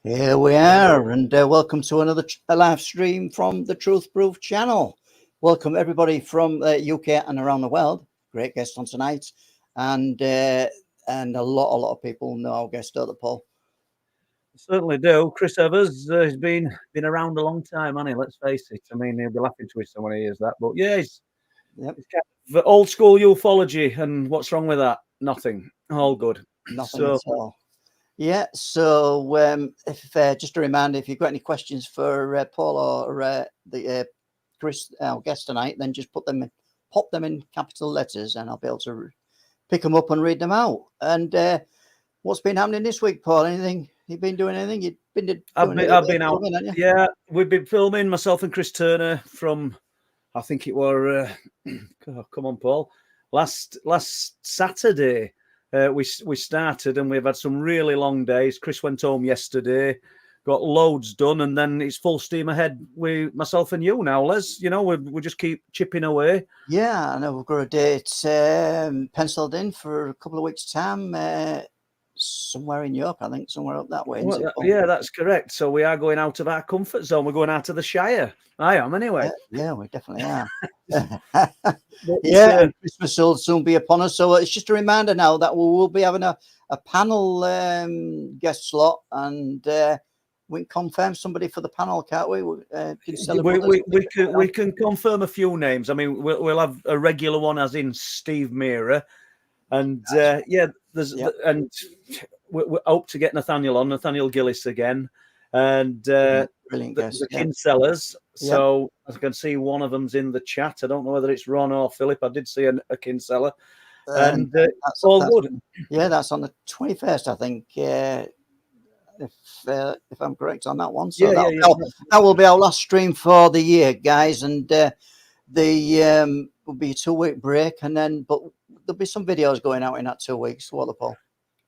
Here we are, and welcome to another live stream from the Truth Proof channel. Welcome everybody from the UK and around the world. Great guest on tonight, and a lot of people know our guest, don't they, Paul? Certainly do. Chris Evers has been around a long time, hasn't he? Let's face it. I mean, he'll be laughing to us when he hears that. But yeah, he's kind of old school ufology. And what's wrong with that? Nothing. All good. Nothing at all. Yeah. So if just a reminder, if you've got any questions for Paul or Chris, our guest tonight, then just pop them in capital letters, and I'll be able to pick them up and read them out. And what's been happening this week, Paul? Anything? You've been doing anything? You've been doing I've been out. Filming, haven't you? Yeah, we've been filming, myself and Chris Turner, from I think it were come on, Paul. Last Saturday we started, and we've had some really long days. Chris went home yesterday, got loads done, and then it's full steam ahead with myself and you now, Les. You know, we just keep chipping away. Yeah, I know we've got a date penciled in for a couple of weeks' time. Somewhere in York, I think, somewhere up that way. Yeah, that's correct. So we are going out of our comfort zone. We're going out of the Shire. I am, anyway. Yeah, we definitely are. And Christmas will soon be upon us. So it's just a reminder now that we will be having a panel guest slot, and we can confirm somebody for the panel, can't we? We can confirm a few names. I mean, we'll have a regular one, as in Steve Meara. And and we hope to get Nathaniel Gillis again, and brilliant guest, the Kinsellers. So I can see one of them's in the chat. I don't know whether it's Ron or Philip. I did see a Kinseller, and that's all good. Yeah, that's on the 21st, I think. If I'm correct on that one. So that will be our last stream for the year, guys, and the will be a 2-week break, and then but there'll be some videos going out in that 2 weeks. What, Paul?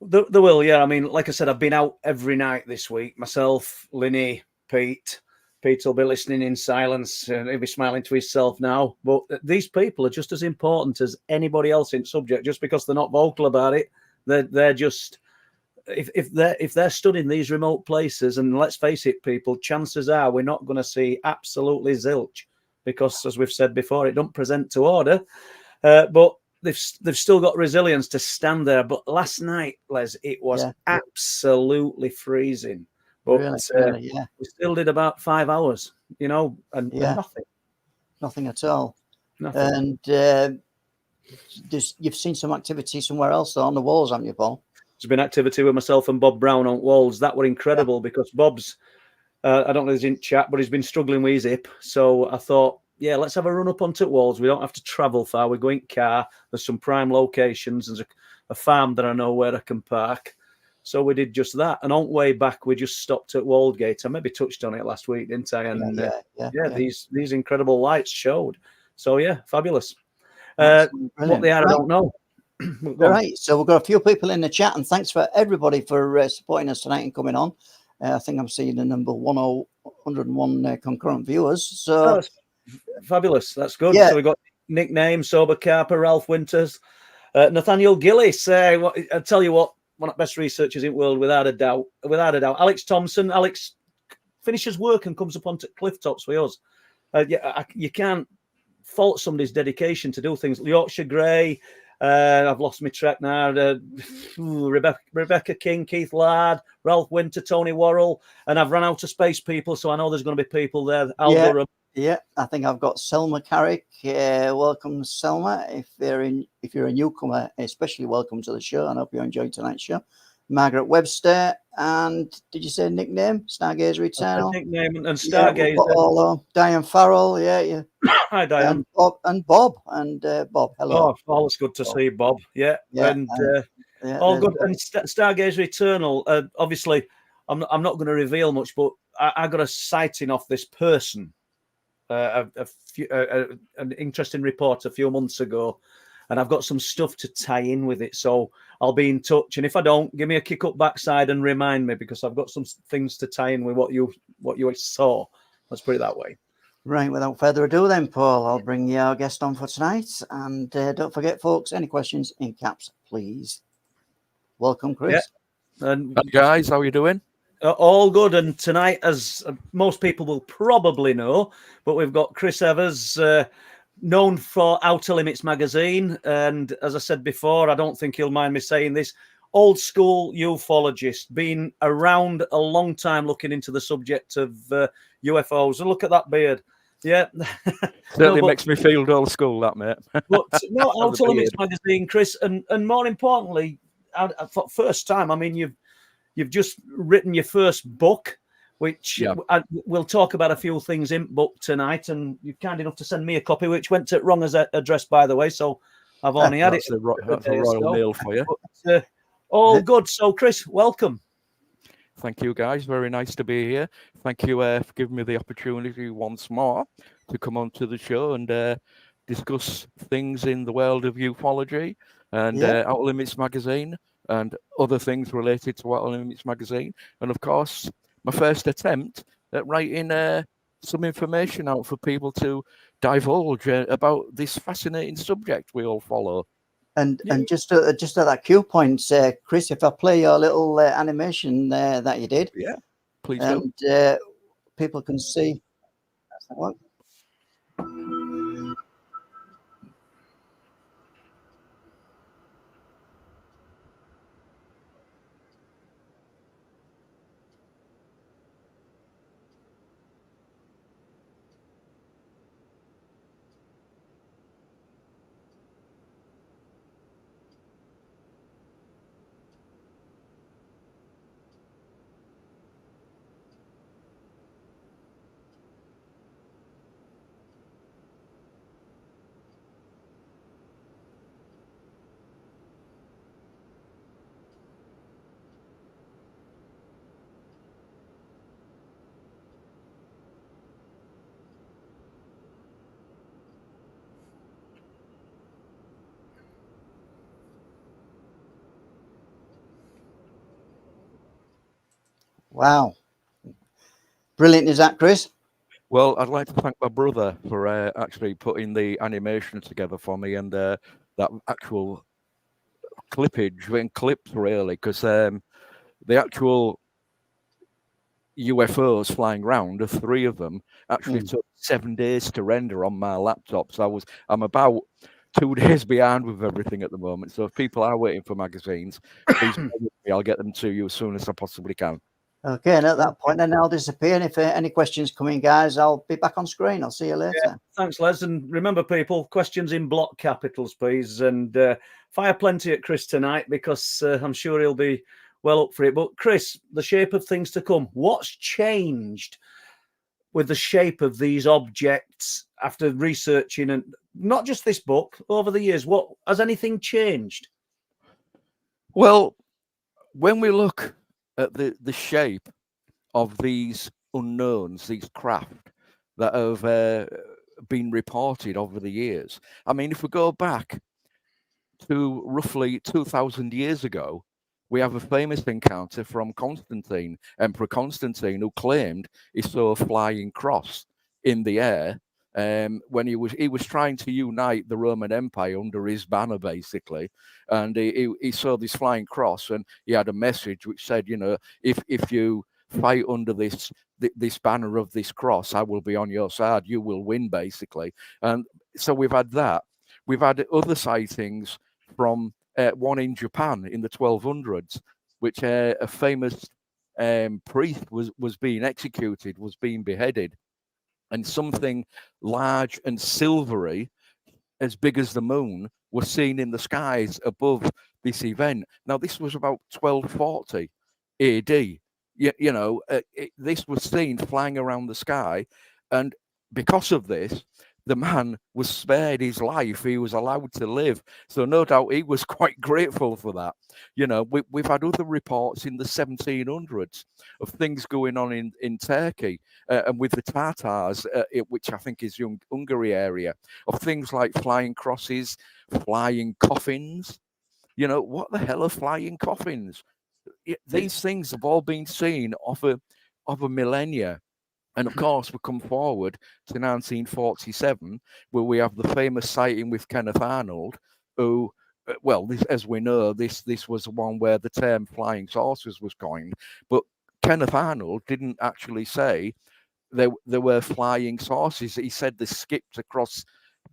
There will, yeah. I mean, like I said, I've been out every night this week. Myself, Linny, Pete. Pete will be listening in silence, and he'll be smiling to himself now. But these people are just as important as anybody else in subject. Just because they're not vocal about it, they're just if they're stood in these remote places. And let's face it, people, chances are we're not going to see absolutely zilch, because, as we've said before, it don't present to order. But they've still got resilience to stand there. But last night, Les, it was absolutely freezing. But really, we still did about 5 hours, you know, and nothing at all. Nothing. And you've seen some activity somewhere else on the walls, haven't you, Paul? There's been activity with myself and Bob Brown on walls. That were incredible because Bob's, I don't know if he's in chat, but he's been struggling with his hip. So I thought, yeah, let's have a run up onto walls. We don't have to travel far. We're going car. There's some prime locations. There's a farm that I know where I can park. So we did just that. And on the way back, we just stopped at Waldgate. I maybe touched on it last week, didn't I? And these incredible lights showed. So yeah, fabulous. What they are, I don't know. All right. So we've got a few people in the chat, and thanks for everybody for supporting us tonight and coming on. I think I'm seeing the number 101 concurrent viewers. So fabulous. That's good. So we've got nicknames: Sober Carper, Ralph Winters, Nathaniel Gillis. I tell you what, one of the best researchers in the world, without a doubt. Alex Thompson. Alex finishes work and comes up onto cliff tops with us. You can't fault somebody's dedication to do things. Yorkshire Grey. I've lost my track now. Rebecca King, Keith Laird, Ralph Winter, Tony Worrell, and I've run out of space people, so I know there's going to be people there. Yeah, I think I've got Selma Carrick. Welcome, Selma. If you're a newcomer, especially welcome to the show. I hope you enjoyed tonight's show. Margaret Webster, and did you say nickname? Stargazer Eternal. Nickname and Stargazer. Diane Farrell. Yeah. Hi, Diane. And Bob. Bob. Hello. Oh, always good to see Bob. Yeah. And all good. And Stargazer Eternal. Obviously, I'm not going to reveal much, but I got a sighting off this person. An interesting report a few months ago, and I've got some stuff to tie in with it, so I'll be in touch. And if I don't, give me a kick up backside and remind me, because I've got some things to tie in with what you saw. Let's put it that way. Right, without further ado then, Paul, I'll bring you our guest on for tonight, and don't forget, folks, any questions in caps, please. Welcome, Chris. And guys, how are you doing? All good. And tonight, as most people will probably know, but we've got Chris Evers, known for Outer Limits magazine. And as I said before, I don't think he'll mind me saying this, old school ufologist, been around a long time looking into the subject of UFOs. And look at that beard. Yeah. Certainly makes me feel old school, that, mate. But no, Outer Limits magazine, Chris. And more importantly, I thought first time, I mean, you've just written your first book, which we'll talk about a few things in book tonight. And you're kind enough to send me a copy, which went to wrong as address, by the way. So I've only had it. That's a royal mail for you. But, all good. So, Chris, welcome. Thank you, guys. Very nice to be here. Thank you for giving me the opportunity once more to come onto the show and discuss things in the world of ufology and Outer Limits magazine and other things related to Outer Limits magazine. And of course, my first attempt at writing some information out for people to divulge about this fascinating subject we all follow. And just at that cue point, Chris, if I play your little animation that you did, please and people can see. That's that one. Wow. Brilliant, is that, Chris? Well, I'd like to thank my brother for actually putting the animation together for me and that actual clippage and clips, really, because the actual UFOs flying around, the three of them, actually took 7 days to render on my laptop. So I'm about 2 days behind with everything at the moment. So if people are waiting for magazines, please, I'll get them to you as soon as I possibly can. Okay, and at that point, then I'll disappear. And if any questions come in, guys, I'll be back on screen. I'll see you later. Yeah, thanks, Les. And remember, people, questions in block capitals, please. And fire plenty at Chris tonight, because I'm sure he'll be well up for it. But Chris, the shape of things to come. What's changed with the shape of these objects after researching, and not just this book, over the years? What has anything changed? Well, when we look at the shape of these unknowns, these craft that have been reported over the years, I mean, if we go back to roughly 2,000 years ago, we have a famous encounter from Constantine, Emperor Constantine, who claimed he saw a flying cross in the air when he was trying to unite the Roman Empire under his banner, basically, and he saw this flying cross, and he had a message which said, you know, if you fight under this banner of this cross, I will be on your side. You will win, basically. And so we've had that. We've had other sightings from one in Japan in the 1200s, which a famous priest was being executed, was being beheaded, and something large and silvery, as big as the moon, was seen in the skies above this event. Now, this was about 1240 AD. You know, this was seen flying around the sky, and because of this, the man was spared his life. He was allowed to live. So no doubt he was quite grateful for that. You know, we've had other reports in the 1700s of things going on in Turkey and with the Tatars, which I think is Hungary area, of things like flying crosses, flying coffins. You know, what the hell are flying coffins? These things have all been seen of a millennia. And of course, we come forward to 1947, where we have the famous sighting with Kenneth Arnold, who, well, as we know, this was the one where the term flying saucers was coined. But Kenneth Arnold didn't actually say there were flying saucers. He said they skipped across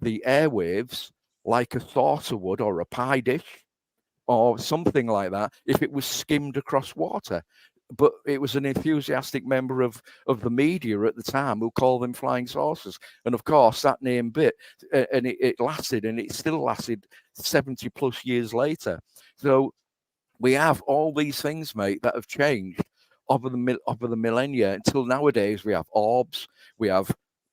the airwaves like a saucer would, or a pie dish, or something like that, if it was skimmed across water. But it was an enthusiastic member of the media at the time who called them flying saucers. And of course, that name bit, and it lasted, and it still lasted 70 plus years later. So we have all these things, mate, that have changed over the millennia until nowadays. We have orbs, we have,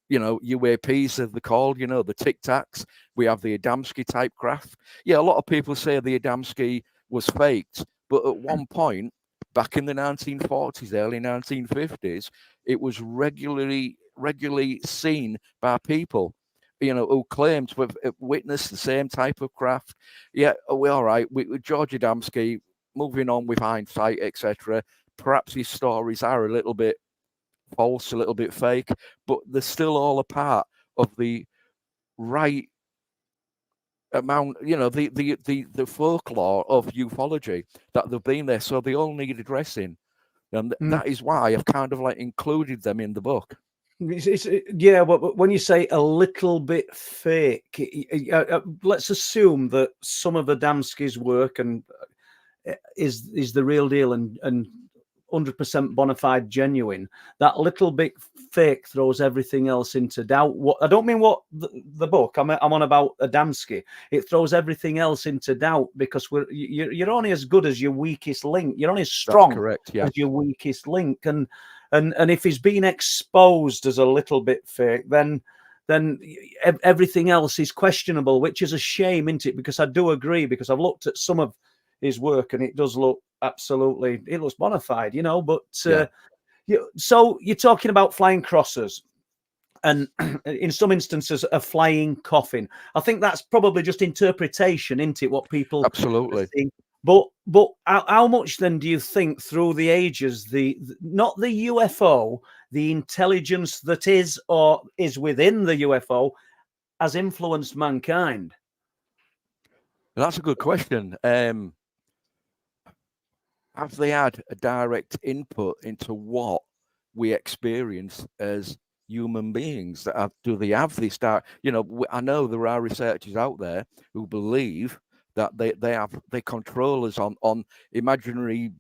UAPs, as they're called, the Tic Tacs. We have the Adamski type craft. Yeah, a lot of people say the Adamski was faked, but at one point, back in the 1940s, early 1950s, it was regularly seen by people, who claimed to have witnessed the same type of craft. Yeah, we're all right. With George Adamski, moving on with hindsight, etc. Perhaps his stories are a little bit false, a little bit fake, but they're still all a part of the right amount, the folklore of ufology, that they've been there. So they all need addressing. And that is why I've kind of like included them in the book. Yeah, but when you say a little bit fake, let's assume that some of Adamski's work and is the real deal and 100% bona fide genuine. That little bit fake throws everything else into doubt. What I don't mean what the book. I'm on about Adamski. It throws everything else into doubt because you're only as good as your weakest link. You're only as strong as your weakest link. And if he's been exposed as a little bit fake, then everything else is questionable, which is a shame, isn't it? Because I do agree, because I've looked at some of his work and it does look absolutely, it looks bona fide, but so you're talking about flying crossers and in some instances a flying coffin. I think that's probably just interpretation, isn't it, what people absolutely think. But how much then do you think through the ages not the UFO, the intelligence that is or is within the UFO has influenced mankind? That's a good question. Have they had a direct input into what we experience as human beings? Do they have this I know there are researchers out there who believe that they control us on imaginary,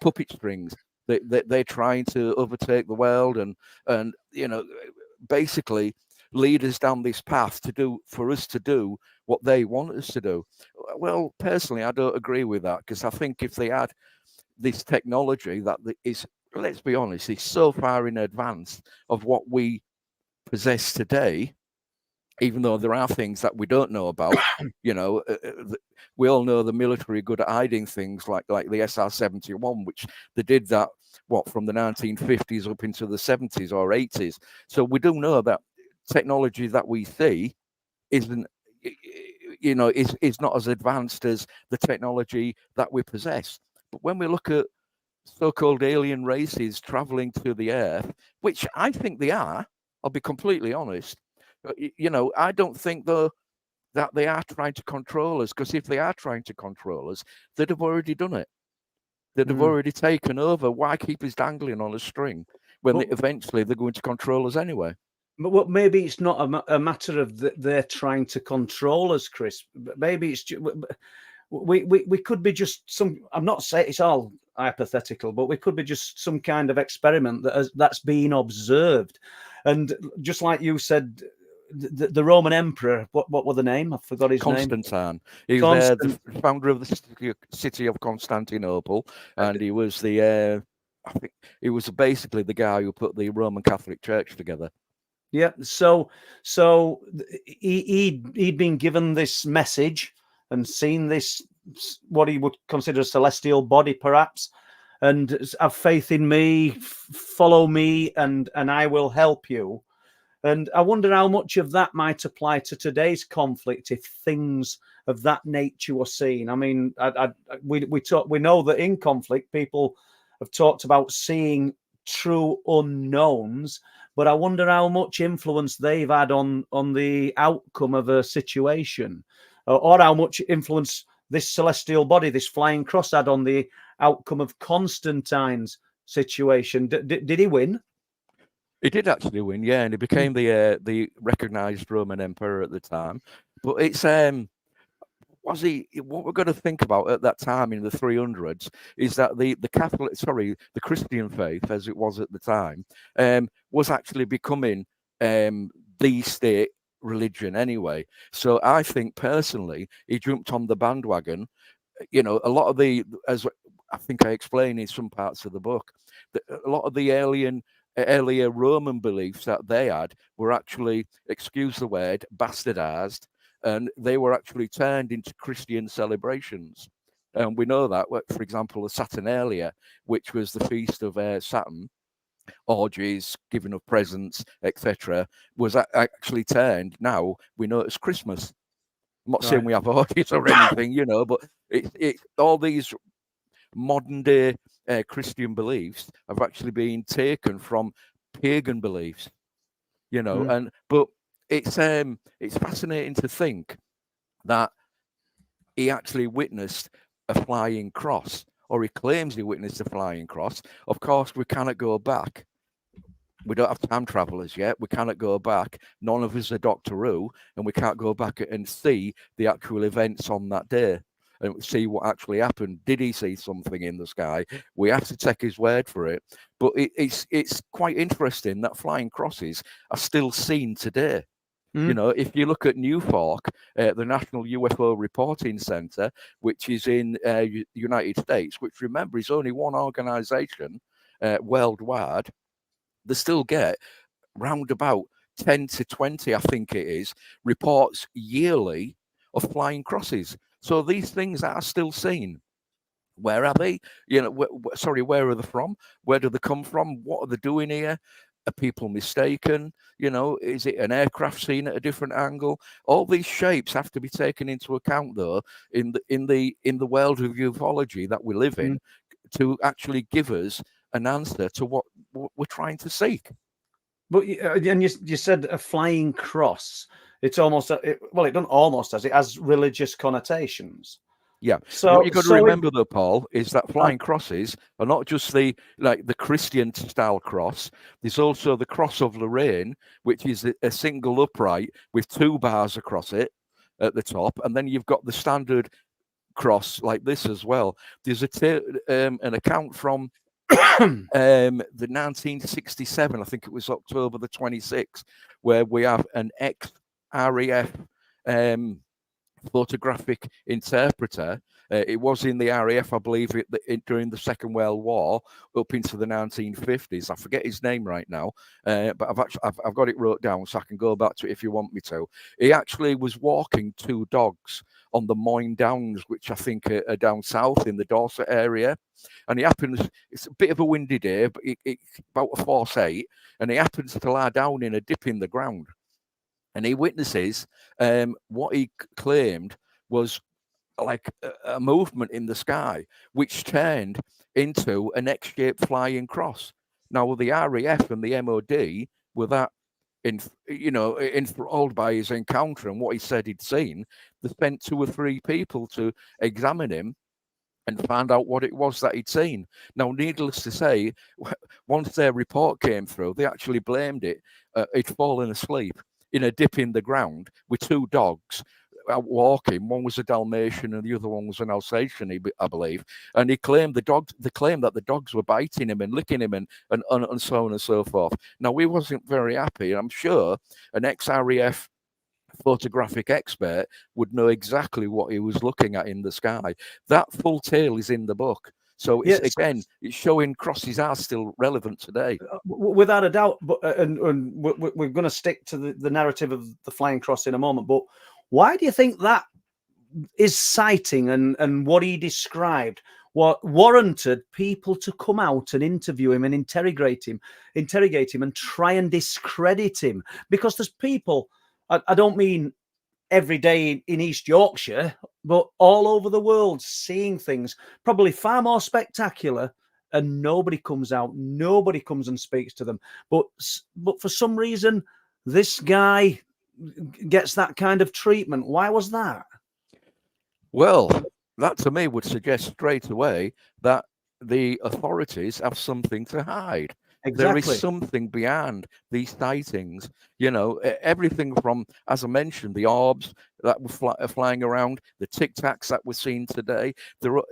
puppet strings. They're trying to overtake the world and basically lead us down this path for us to do what they want us to do. Well, personally, I don't agree with that, because I think if they had this technology that is, let's be honest, is so far in advance of what we possess today, even though there are things that we don't know about. We all know the military are good at hiding things like the SR-71, which they did that from the 1950s up into the 70s or 80s. So we do know that technology that we see isn't, is not as advanced as the technology that we possess. But when we look at so-called alien races traveling to the Earth, which I think they are, I'll be completely honest, I don't think, though, that they are trying to control us, because if they are trying to control us, they'd have already done it. They'd have already taken over. Why keep us dangling on a string when eventually they're going to control us anyway? But maybe it's not a matter of they're trying to control us, Chris. Maybe it's we could be just some. I'm not saying it's all hypothetical, but we could be just some kind of experiment that's being observed. And just like you said, the Roman emperor, what were the name? I forgot his name. Constantine. He was the founder of the city of Constantinople, and he was I think he was basically the guy who put the Roman Catholic Church together. Yeah. So he'd been given this message and seen this, what he would consider a celestial body, perhaps, and have faith in me, follow me, and I will help you. And I wonder how much of that might apply to today's conflict if things of that nature were seen. I mean, we know that in conflict, people have talked about seeing true unknowns, but I wonder how much influence they've had on the outcome of a situation, or how much influence this celestial body, this flying cross, had on the outcome of Constantine's situation. Did he win? He did actually win, yeah, and he became the recognized Roman emperor at the time. But it's what we're going to think about at that time in the 300s is that the Christian faith, as it was at the time, was actually becoming the state religion anyway. So I think personally, he jumped on the bandwagon. You know, a lot of as I think I explain in some parts of the book, a lot of the earlier Roman beliefs that they had were actually, excuse the word, bastardized, and they were actually turned into Christian celebrations. And we know that, for example, the Saturnalia, which was the feast of Saturn, orgies, giving of presents, etc., was actually turned, now we know it's Christmas. I'm not saying we have orgies or anything, you know, but it all these modern day Christian beliefs have actually been taken from pagan beliefs, you know. But it's fascinating to think that he actually witnessed a flying cross, or he claims he witnessed a flying cross. Of course, we cannot go back. We don't have time travelers yet. We cannot go back. None of us are Doctor Who, and we can't go back and see the actual events on that day and see what actually happened. Did he see something in the sky? We have to take his word for it. But it's quite interesting that flying crosses are still seen today. You know, if you look at Newfork, the National UFO Reporting Center, which is in the United States, which, remember, is only one organization worldwide, they still get round about 10 to 20, I think it is, reports yearly of flying crosses. So these things are still seen. Where are they? You know, where are they from? Where do they come from? What are they doing here? Are people mistaken? You know, is it an aircraft seen at a different angle? All these shapes have to be taken into account, though, in the world of ufology that we live in, to actually give us an answer to what we're trying to seek. But and you said a flying cross. It's almost it doesn't almost as it has religious connotations. Yeah. So what you've got to remember, though, Paul, is that flying crosses are not just the Christian style cross. There's also the cross of Lorraine, which is a single upright with 2 bars across it at the top, and then you've got the standard cross like this as well. There's an account from the 1967, I think it was October the 26th, where we have an ex-RAF photographic interpreter. It was in the RAF, I believe, during the Second World War up into the 1950s. I forget his name right now, but I've got it wrote down so I can go back to it if you want me to. He actually was walking 2 dogs on the Moyne Downs, which I think are down south in the Dorset area. And he happens, it's a bit of a windy day, but it's about a force 8, and he happens to lie down in a dip in the ground. And he witnesses what he claimed was like a movement in the sky, which turned into an X-shaped flying cross. Now, the RAF and the MOD were that enthralled by his encounter and what he said he'd seen. They sent 2 or 3 people to examine him and find out what it was that he'd seen. Now, needless to say, once their report came through, they actually blamed it. He'd fallen asleep in a dip in the ground with 2 dogs out walking. One was a Dalmatian and the other one was an Alsatian, I believe. And they claimed that the dogs were biting him and licking him and so on and so forth. Now, he wasn't very happy. I'm sure an ex-RAF photographic expert would know exactly what he was looking at in the sky. That full tale is in the book. So it's showing crosses are still relevant today, without a doubt. But and we're going to stick to the narrative of the flying cross in a moment. But why do you think that is sighting and what he described? What warranted people to come out and interview him and interrogate him and try and discredit him? Because there's people. I don't mean every day in East Yorkshire, but all over the world, seeing things probably far more spectacular, and nobody comes out, nobody comes and speaks to them. But for some reason, this guy gets that kind of treatment. Why was that? Well, that to me would suggest straight away that the authorities have something to hide. There is Exactly. something beyond these sightings. Everything from, as I mentioned, the orbs that were flying around, the tic tacs that we're seeing today. There are,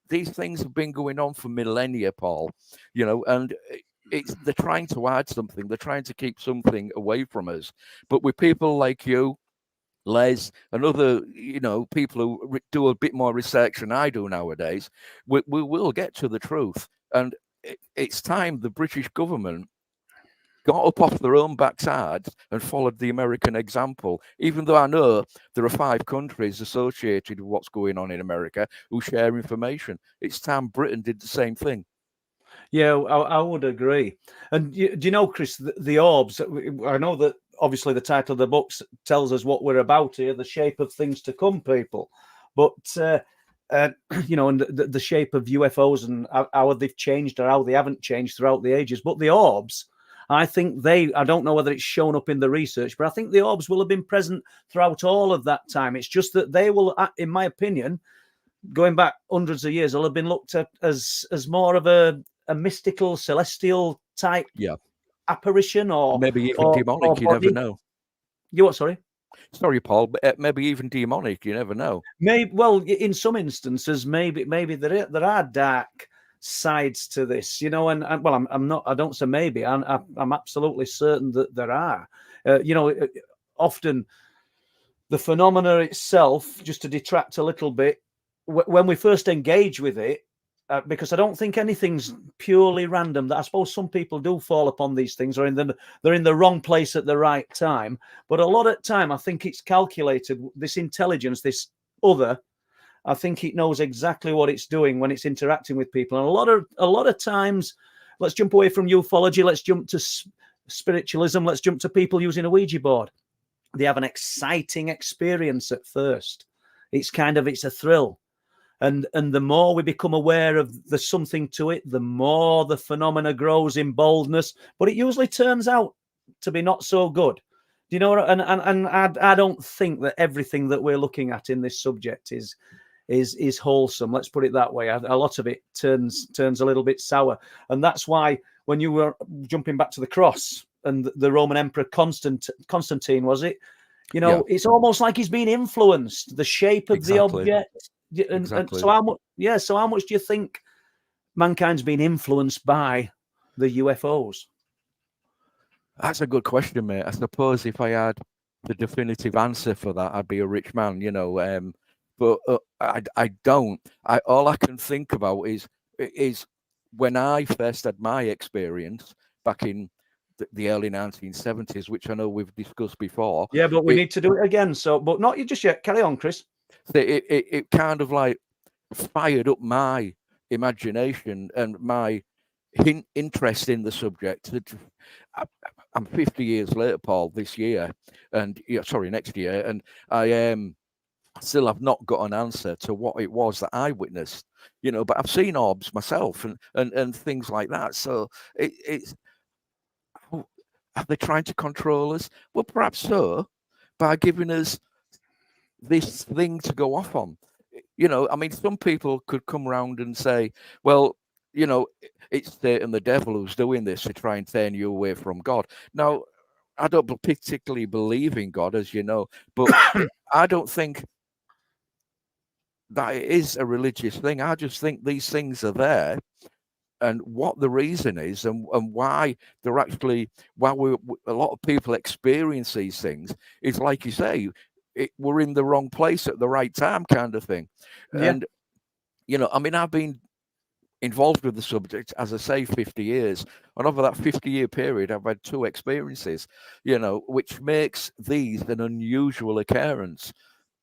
these things have been going on for millennia, Paul. And they're trying to hide something. They're trying to keep something away from us. But with people like you, Les, and other, people who do a bit more research than I do nowadays, we will get to the truth. And it's time the British government got up off their own backsides and followed the American example, even though I know there are 5 countries associated with what's going on in America who share information. It's time Britain did the same thing. Yeah, I would agree. And do you know, Chris, the orbs, I know that obviously the title of the book tells us what we're about here, the shape of things to come, people. But, and the shape of UFOs and how they've changed or how they haven't changed throughout the ages. But the orbs, I think I don't know whether it's shown up in the research, but I think the orbs will have been present throughout all of that time. It's just that they will, in my opinion, going back hundreds of years, will have been looked at as more of a mystical, celestial type apparition, or maybe even demonic. You never know. You what? Sorry. Sorry, Paul, but maybe even demonic. You never know. Maybe. Well, in some instances, maybe there are dark sides to this, and well, I'm not. I don't say maybe. I'm absolutely certain that there are. Often the phenomena itself, just to detract a little bit, when we first engage with it. Because I don't think anything's purely random. That I suppose some people do fall upon these things, or they're in the wrong place at the right time. But a lot of time, I think it's calculated. This intelligence, this other, I think it knows exactly what it's doing when it's interacting with people. And a lot of times, let's jump away from ufology. Let's jump to spiritualism. Let's jump to people using a Ouija board. They have an exciting experience at first. It's a thrill. And the more we become aware of there's something to it, the more the phenomena grows in boldness. But it usually turns out to be not so good. Do you know? And I don't think that everything that we're looking at in this subject is wholesome. Let's put it that way. A lot of it turns a little bit sour, and that's why when you were jumping back to the cross and the Roman Emperor Constantine, was it? It's almost like he's been influenced. The shape of the object. Exactly. And so how much? So how much do you think mankind's been influenced by the UFOs? That's a good question, mate. I suppose if I had the definitive answer for that, I'd be a rich man, But I don't. All I can think about is when I first had my experience back in the early 1970s, which I know we've discussed before. Yeah, but we need to do it again. So, but not you just yet. Carry on, Chris. It kind of like fired up my imagination and my interest in the subject. I'm 50 years later, Paul, this year, and next year, and I still have not got an answer to what it was that I witnessed, but I've seen orbs myself and things like that. So it's are they trying to control us? Well, perhaps so, by giving us this thing to go off on. Some people could come around and say, well, it's Satan, the devil, who's doing this to try and turn you away from God. Now, I don't particularly believe in God, as you know, but I don't think that it is a religious thing. I just think these things are there, and what the reason is, and why they're actually, a lot of people experience these things, is like you say, we're in the wrong place at the right time, kind of thing. Yeah. And I've been involved with the subject, as I say, 50 years, and over that 50-year period, I've had 2 experiences, which makes these an unusual occurrence,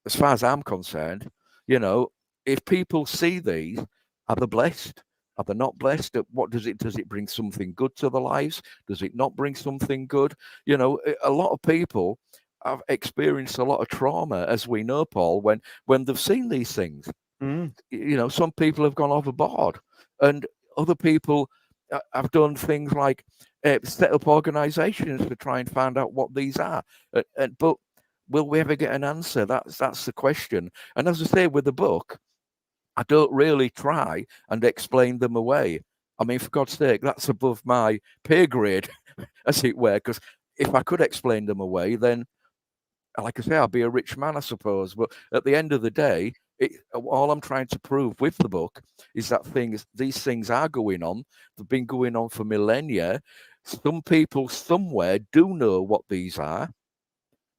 as far as I'm concerned. If people see these, are they blessed? Are they not blessed? What does it bring something good to their lives? Does it not bring something good? A lot of people have experienced a lot of trauma, as we know, Paul, when they've seen these things. Some people have gone overboard, and other people have done things like set up organizations to try and find out what these are. But will we ever get an answer? That's the question. And as I say, with the book, I don't really try and explain them away. I mean, for God's sake, that's above my pay grade, as it were, because if I could explain them away, then, like I say, I'll be a rich man, I suppose. But at the end of the day, all I'm trying to prove with the book is that these things are going on. They've been going on for millennia. Some people somewhere do know what these are,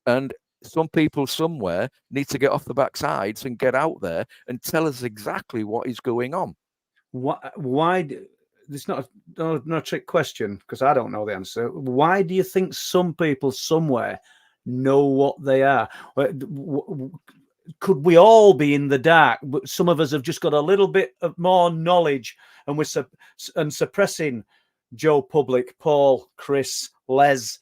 and some people somewhere need to get off the backsides and get out there and tell us exactly what is going on. Why? It's not a trick question, because I don't know the answer. Why do you think some people somewhere know what they are? Could we all be in the dark, but some of us have just got a little bit of more knowledge, and we're suppressing Joe Public, Paul, Chris, Les,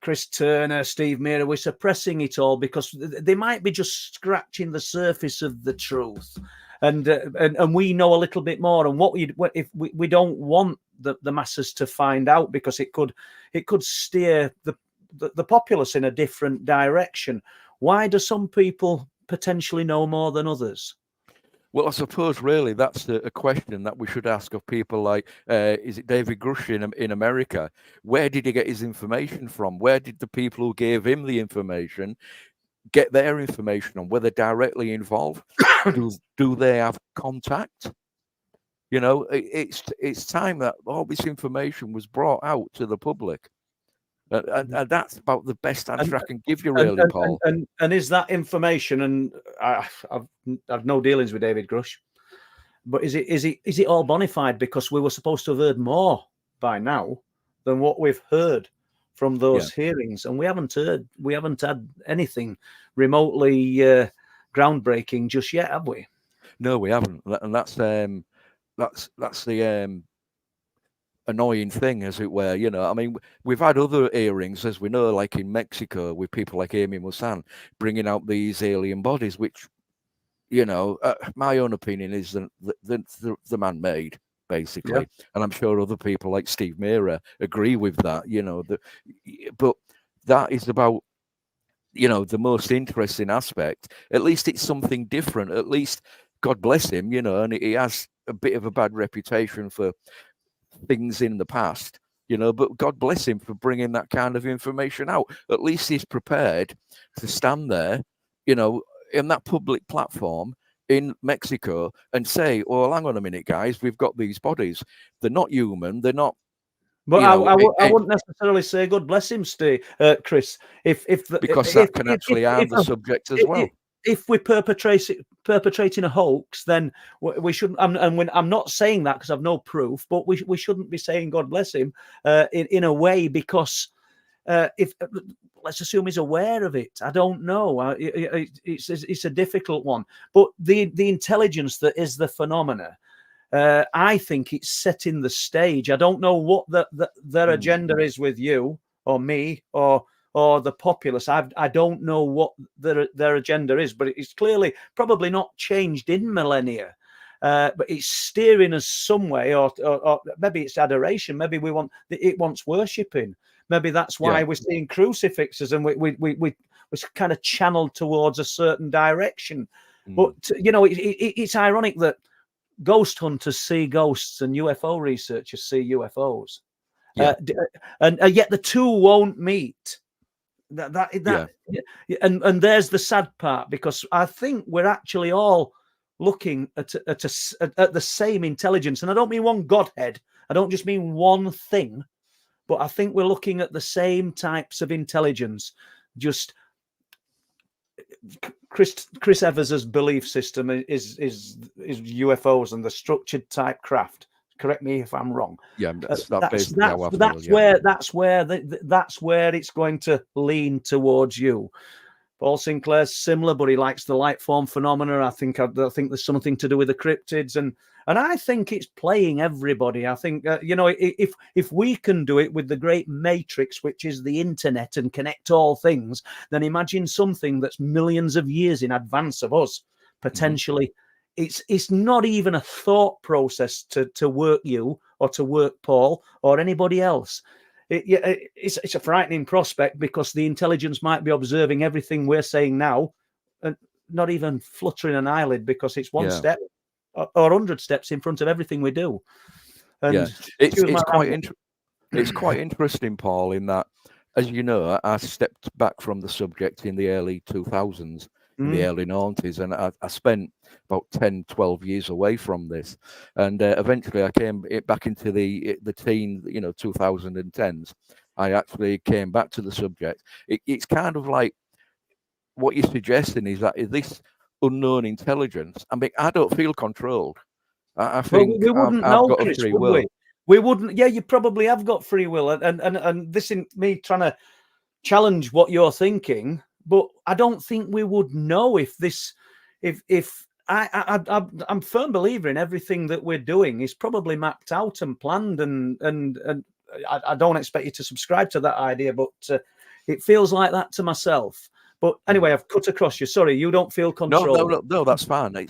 Chris Turner, Steve Meara. We're suppressing it all because they might be just scratching the surface of the truth, and we know a little bit more. And if we don't want the masses to find out, because it could steer the populace in a different direction. Why do some people potentially know more than others? Well, I suppose really that's a question that we should ask of people like, is it David Grush in America? Where did he get his information from? Where did the people who gave him the information get their information on? Were they directly involved? do they have contact? You know, it's time that all this information was brought out to the public. And that's about the best answer I can give you, really, Paul. And is that information? And I've no dealings with David Grush, but is it all bona fide? Because we were supposed to have heard more by now than what we've heard from those hearings, and we haven't had anything remotely groundbreaking just yet, have we? No, we haven't, and that's the annoying thing, as it were. You know, I mean, we've had other hearings, as we know, like in Mexico, with people like Amy Musan bringing out these alien bodies, which, you know, my own opinion is that the man-made, basically, and I'm sure other people like Steve Meara agree with that. You know, but that is about, you know, the most interesting aspect. At least it's something different. At least, God bless him, you know, and he has a bit of a bad reputation for things in the past, you know, but God bless him for bringing that kind of information out. At least he's prepared to stand there, you know, in that public platform in Mexico and say, well, hang on a minute, guys, we've got these bodies. They're not human. They're not. But I wouldn't necessarily say God bless him, Chris. Because that can actually harm the subject as well. If we're perpetrating a hoax, then we shouldn't. I'm not saying that because I've no proof, but we shouldn't be saying God bless him in a way, because if let's assume he's aware of it. I don't know. It's a difficult one. But the intelligence that is the phenomena, I think it's setting the stage. I don't know what their agenda is with you or me or the populace. I don't know what their agenda is, but it's clearly probably not changed in millennia. But it's steering us some way, or maybe it's adoration. Maybe it wants worshipping. Maybe that's why we're seeing crucifixes, and we kind of channeled towards a certain direction. But you know, it's ironic that ghost hunters see ghosts and UFO researchers see UFOs, and yet the two won't meet. And there's the sad part, because I think we're actually all looking at the same intelligence, and I don't mean one godhead. I don't just mean one thing, but I think we're looking at the same types of intelligence. Just Chris Evers's belief system is UFOs and the structured type craft. Correct me if I'm wrong. Yeah, that's where it's going to lean towards you. Paul Sinclair's similar, but he likes the light form phenomena. I think there's something to do with the cryptids, and I think it's playing everybody. I think you know, if we can do it with the great matrix, which is the internet, and connect all things, then imagine something that's millions of years in advance of us, potentially. It's not even a thought process to work you or to work Paul or anybody else. It's a frightening prospect, because the intelligence might be observing everything we're saying now and not even fluttering an eyelid, because it's one step. or 100 steps in front of everything we do. And Yeah, it's quite interesting, Paul, in that, as you know, I stepped back from the subject in the early 2000s, in the early 90s, and I spent about 10, 12 years away from this. And eventually I came back into the teen, 2010s. I actually came back to the subject. It's kind of like what you're suggesting is this unknown intelligence. I mean, I don't feel controlled. I think we wouldn't I've know, got Chris, a free would will. we wouldn't. Yeah, you probably have got free will, and this isn't me trying to challenge what you're thinking, but I don't think we would know if I'm a firm believer in everything that we're doing is probably mapped out and planned, and I don't expect you to subscribe to that idea, but it feels like that to myself. But anyway, I've cut across you. Sorry, you don't feel controlled. No, that's fine.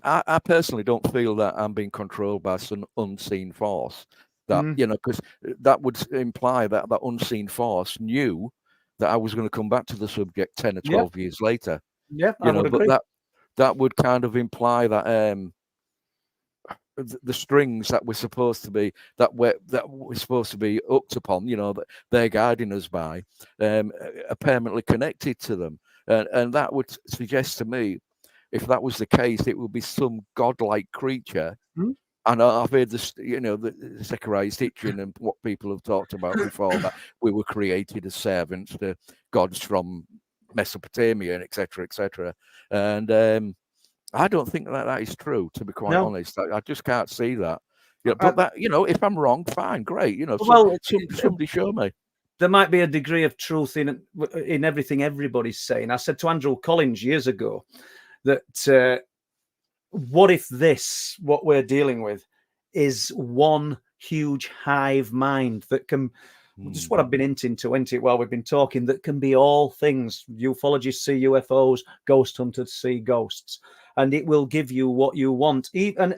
I personally don't feel that I'm being controlled by some unseen force. That because that would imply that that unseen force knew that I was going to come back to the subject 10 or 12 years later. Yeah, I would agree. But that would kind of imply that the strings that we're supposed to be hooked upon, that they're guiding us by, are permanently connected to them, and that would suggest to me, if that was the case, it would be some godlike creature. And I've heard this, the Zechariah's teaching and what people have talked about before, that we were created as servants to gods from Mesopotamia, and etc., etc. And I don't think that is true, to be quite honest. I just can't see that. But that, if I'm wrong, fine, great. Somebody show me. There might be a degree of truth in everything everybody's saying. I said to Andrew Collins years ago that what if what we're dealing with, is one huge hive mind that can, just what I've been hinting to, while we've been talking, that can be all things. Ufologists see UFOs, ghost hunters see ghosts, and it will give you what you want. And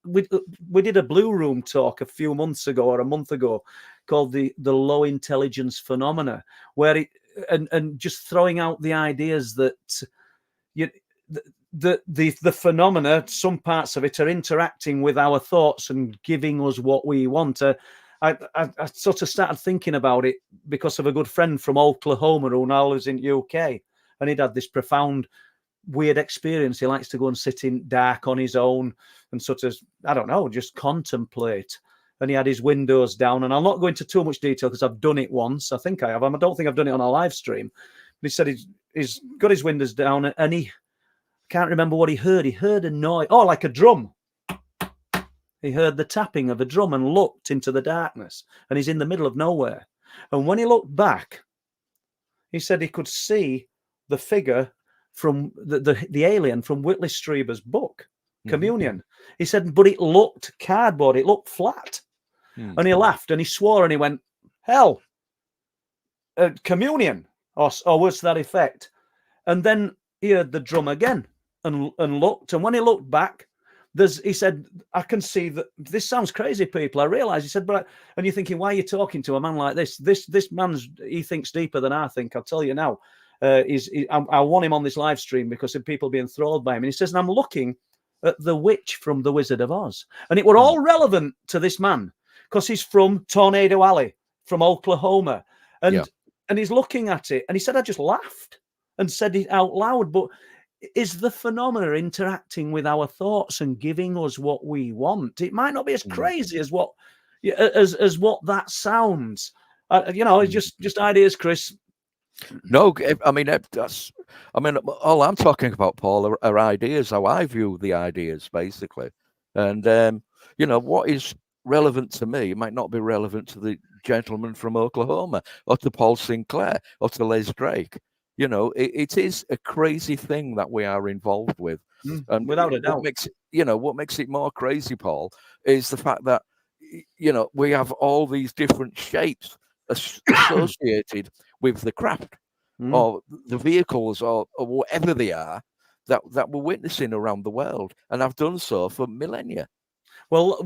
we did a Blue Room talk a few months ago, or a month ago, called the low intelligence phenomena, where and just throwing out the ideas that the phenomena, some parts of it are interacting with our thoughts and giving us what we want. I sort of started thinking about it because of a good friend from Oklahoma who now lives in UK, and he'd had this profound, weird experience. He likes to go and sit in dark on his own and sort of, I don't know, just contemplate. And he had his windows down, and I'll not go into too much detail because I've done it once. I think I have. I don't think I've done it on a live stream. But he said he's got his windows down, and he can't remember what he heard. He heard a noise, like a drum. He heard the tapping of a drum and looked into the darkness, and he's in the middle of nowhere. And when he looked back, he said he could see the figure from the alien from Whitley Strieber's book, Communion. He said, but it looked cardboard, it looked flat. And he laughed and he swore and he went, hell, communion, or words to that effect. And then he heard the drum again and looked. And when he looked back, he said, I can see that this sounds crazy, people. I realize, he said, and you're thinking, why are you talking to a man like this? This man's, he thinks deeper than I think. I'll tell you now. I want him on this live stream because of people being enthralled by him. And he says, and I'm looking at the witch from The Wizard of Oz. And it were all relevant to this man because he's from Tornado Alley, from Oklahoma. And he's looking at it. And he said, I just laughed and said it out loud. But is the phenomena interacting with our thoughts and giving us what we want? It might not be as crazy as what that sounds. Just ideas, Chris. No, I mean, all I'm talking about, Paul, are ideas, how I view the ideas, basically. And, what is relevant to me might not be relevant to the gentleman from Oklahoma or to Paul Sinclair or to Les Drake. It is a crazy thing that we are involved with. And without a doubt. What makes it more crazy, Paul, is the fact that, we have all these different shapes associated with the craft or the vehicles or whatever they are that we're witnessing around the world, and I've done so for millennia. Well,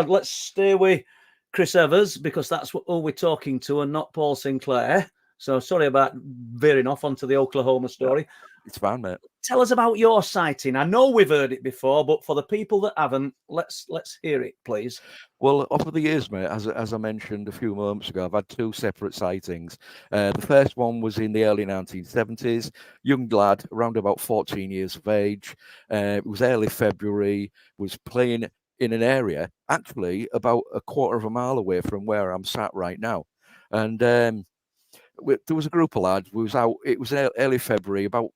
let's stay with Chris Evers because that's who we're talking to and not Paul Sinclair. So sorry about veering off onto the Oklahoma story. It's fine, mate. Tell us about your sighting. I know we've heard it before, but for the people that haven't, let's hear it, please. Well, over the years, mate, as I mentioned a few moments ago, I've had 2 separate sightings. The first one was in the early 1970s. Young lad, around about 14 years of age. It was early February. Was playing in an area actually about a quarter of a mile away from where I'm sat right now, and there was a group of lads. We was out. It was early February, about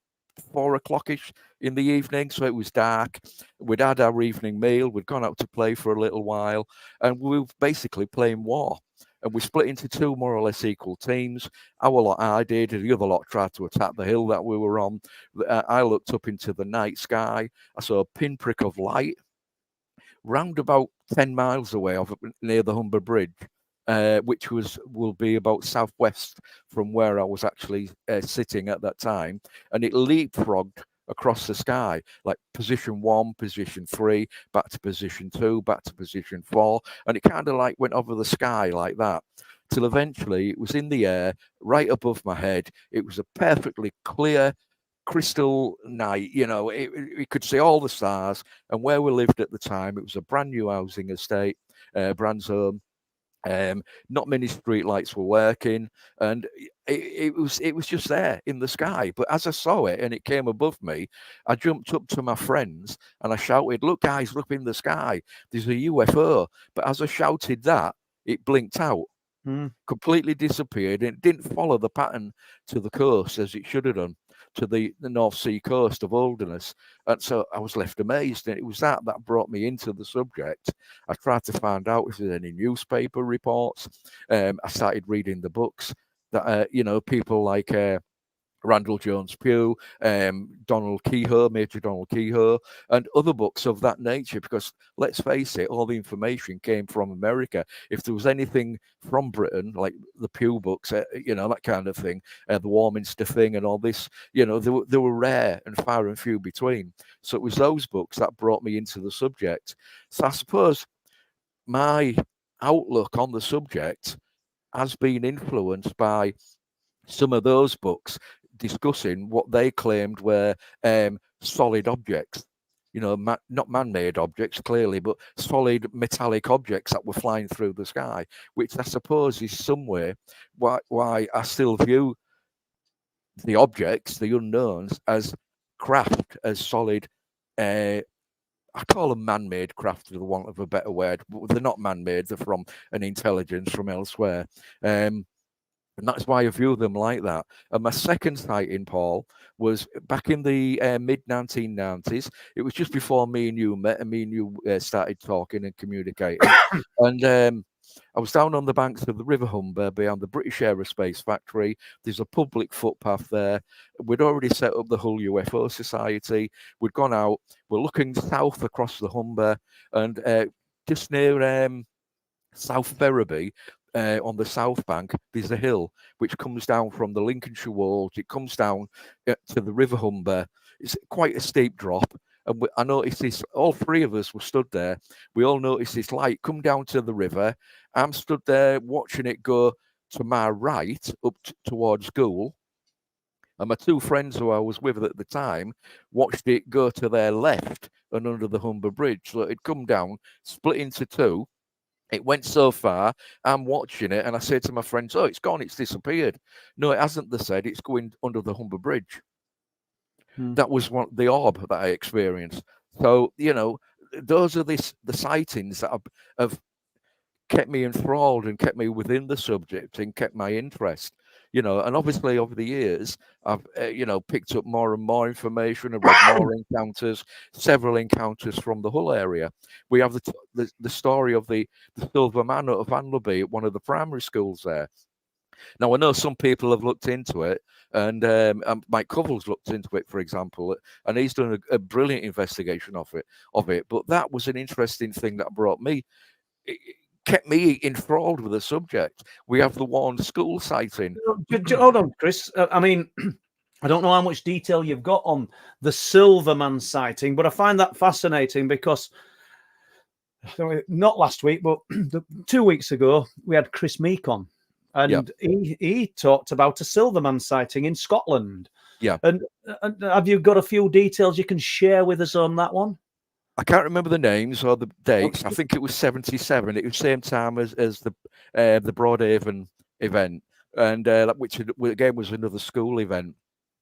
4 o'clock-ish in the evening, so it was dark. We'd had our evening meal, we'd gone out to play for a little while, and we were basically playing war. And we split into 2 more or less equal teams. Our lot I did, and the other lot tried to attack the hill that we were on. I looked up into the night sky. I saw a pinprick of light round about 10 miles away near the Humber Bridge, which will be about southwest from where I was actually sitting at that time. And it leapfrogged across the sky, like position 1, position 3, back to position 2, back to position 4. And it kind of like went over the sky like that, till eventually it was in the air right above my head. It was a perfectly clear, crystal night. We could see all the stars. And where we lived at the time, it was a brand new housing estate, Brands Home. Not many street lights were working, and it was just there in the sky. But as I saw it and it came above me, I jumped up to my friends and I shouted, "Look, guys, look in the sky, there's a UFO." But as I shouted that, it blinked out, completely disappeared, and it didn't follow the pattern to the coast as it should have done, to the North Sea coast of Holderness. And so I was left amazed, and it was that brought me into the subject. I tried to find out if there's any newspaper reports. I started reading the books that people like Randall Jones Pugh, Donald Kehoe, Major Donald Kehoe, and other books of that nature, because let's face it, all the information came from America. If there was anything from Britain, like the Pew books, that kind of thing, the Warminster thing and all this, they were rare and far and few between. So it was those books that brought me into the subject. So I suppose my outlook on the subject has been influenced by some of those books discussing what they claimed were solid objects, not man-made objects, clearly, but solid metallic objects that were flying through the sky, which I suppose is somewhere why I still view the objects, the unknowns, as craft, as solid. I call them man-made craft, for the want of a better word, but they're not man-made. They're from an intelligence from elsewhere. And that's why I view them like that. And my second sighting, Paul, was back in the mid-1990s. It was just before me and you met, and me and you started talking and communicating. And I was down on the banks of the River Humber beyond the British Aerospace Factory. There's a public footpath there. We'd already set up the Hull UFO Society. We'd gone out. We're looking south across the Humber, and just near South Ferriby, on the south bank, there's a hill which comes down from the Lincolnshire Wolds. It comes down to the River Humber. It's quite a steep drop. And I noticed this, all 3 of us were stood there. We all noticed this light come down to the river. I'm stood there watching it go to my right up towards Goole. And my 2 friends who I was with at the time watched it go to their left and under the Humber Bridge. So it'd come down, split into 2. It went so far, I'm watching it, and I said to my friends, "Oh, it's gone, it's disappeared." "No, it hasn't," they said. "It's going under the Humber Bridge." That was the orb that I experienced. So, those are the sightings that have kept me enthralled and kept me within the subject and kept my interest. And obviously over the years, I've, picked up more and more information and read more encounters, several encounters from the Hull area. We have the story of the Silver Man out of Anlaby at one of the primary schools there. Now, I know some people have looked into it, and Mike Covell's looked into it, for example, and he's done a brilliant investigation of it. But that was an interesting thing that brought me. Kept me enthralled with the subject. We have the Warren School sighting. Hold on, Chris. I mean, I don't know how much detail you've got on the Silverman sighting, but I find that fascinating because not last week, but 2 weeks ago, we had Chris Meek on. and he talked about a Silverman sighting in Scotland. Yeah. And have you got a few details you can share with us on that one? I can't remember the names or the dates. I think it was 77. It was same time as the Broadhaven event, and which again was another school event.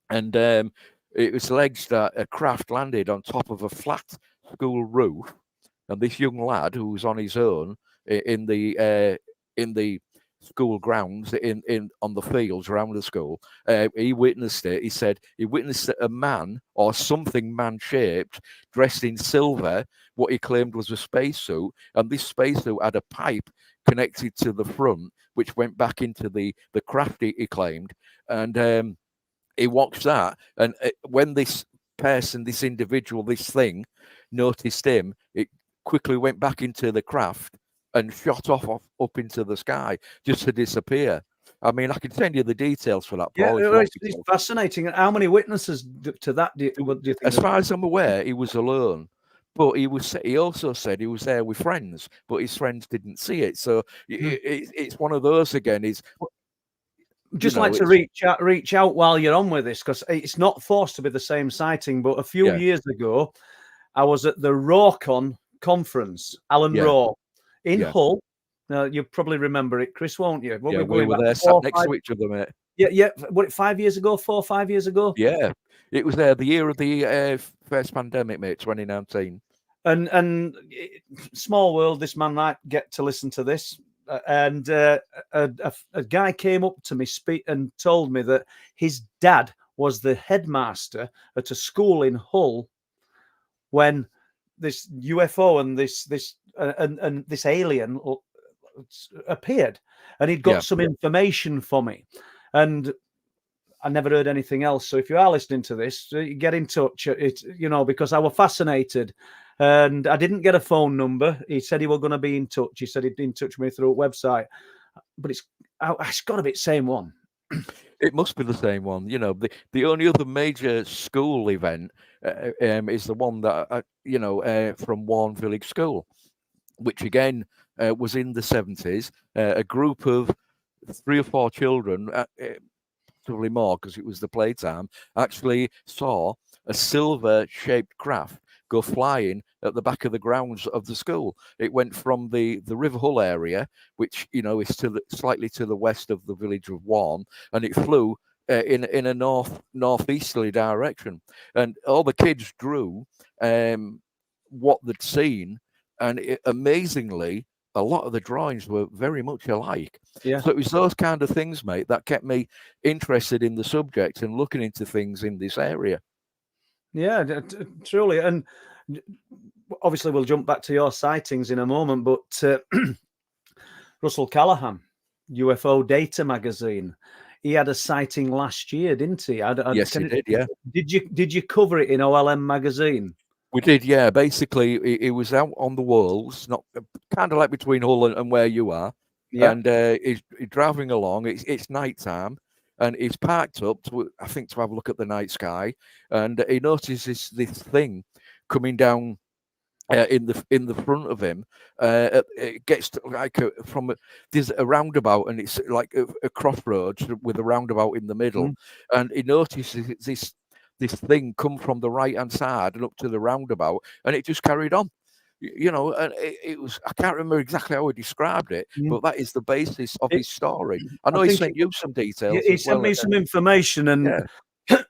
And it was alleged that a craft landed on top of a flat school roof, and this young lad who was on his own in the school grounds in on the fields around the school, he witnessed it. He said he witnessed a man or something man-shaped, dressed in silver, what he claimed was a spacesuit, and this spacesuit had a pipe connected to the front, which went back into the craft, he claimed, and he watched that, and when this person, this individual, this thing noticed him, it quickly went back into the craft and shot off up into the sky just to disappear. I mean, I can send you the details for that, Paul. Yeah, it's fascinating. How many witnesses to that do you think? As far as I'm aware, he was alone. But he also said he was there with friends, but his friends didn't see it. So it's one of those again. Is just like to reach out while you're on with this, because it's not forced to be the same sighting. But a few years ago, I was at the OLM Conference, Alan Raw, in Hull. Now you probably remember it, Chris, won't you? We were there, sat next to each other, mate. Yeah. What, 5 years ago? 4 or 5 years ago? Yeah, it was there the year of the first pandemic, mate, 2019. And small world, this man might get to listen to this. And a guy came up to me and told me that his dad was the headmaster at a school in Hull when this UFO and this alien appeared, and he'd got some information for me, and I never heard anything else. So if you are listening to this, get in touch. Because I was fascinated, and I didn't get a phone number. He said he was going to be in touch. He said he'd be in touch with me through a website, but it's got to be the same one. It must be the same one. The only other major school event is the one that from Warren Village School, which again was in the 70s. A group of 3 or 4 children, probably more because it was the playtime, actually saw a silver-shaped craft go flying at the back of the grounds of the school. It went from the River Hull area, which is slightly to the west of the village of Warren, and it flew in a northeasterly direction. And all the kids drew what they'd seen, and amazingly, a lot of the drawings were very much alike. Yeah. So it was those kind of things, mate, that kept me interested in the subject and looking into things in this area. Yeah, truly. And obviously we'll jump back to your sightings in a moment, but Russell Callahan, UFO Data Magazine, he had a sighting last year, didn't he? Yes, he did, yeah. Did you cover it in OLM Magazine? We did, yeah. Basically, it was out on the wolds, not kind of like between Hull and where you are. Yeah. And he's driving along. It's night time, and he's parked up to have a look at the night sky, and he notices this thing coming down in the front of him. It gets to, there's a roundabout, and it's like a crossroads with a roundabout in the middle, and he notices this thing come from the right hand side and up to the roundabout, and it just carried on. And it was, I can't remember exactly how he described it, but that is the basis of his story. I know he sent you some details. He sent me some information, and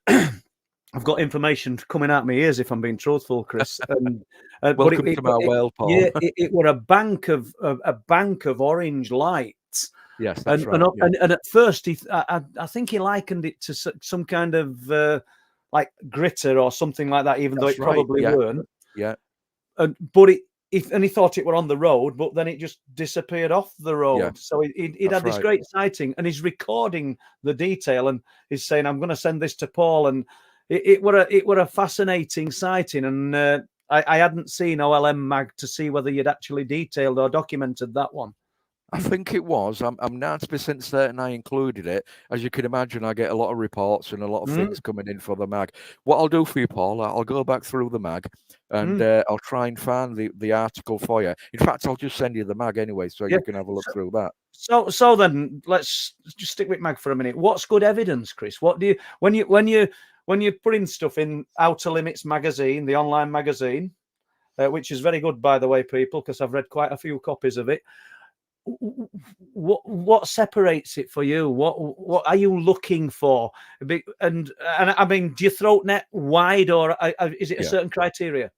I've got information coming out my ears, if I'm being truthful, Chris. And welcome to my world, Paul. Yeah, it were a bank of orange lights. Yes, that's right. And at first, I think he likened it to some kind of like gritter or something like that, even though it probably weren't. Yeah. But he thought it were on the road, but then it just disappeared off the road. Yeah. So he'd had this great sighting, and he's recording the detail, and he's saying, "I'm going to send this to Paul." And it were a fascinating sighting, and I hadn't seen OLM Mag to see whether you'd actually detailed or documented that one. I think it was. I'm 90% certain I included it. As you can imagine, I get a lot of reports and a lot of things coming in for the mag. What I'll do for you, Paul, I'll go back through the mag and I'll try and find the article for you. In fact, I'll just send you the mag anyway, so you can have a look through that. So then let's just stick with mag for a minute. What's good evidence, Chris? What do you when you're putting stuff in Outer Limits magazine, the online magazine, which is very good, by the way, people, because I've read quite a few copies of it. What separates it for you? What are you looking for? And I mean, do you throat net wide, or is it a certain criteria?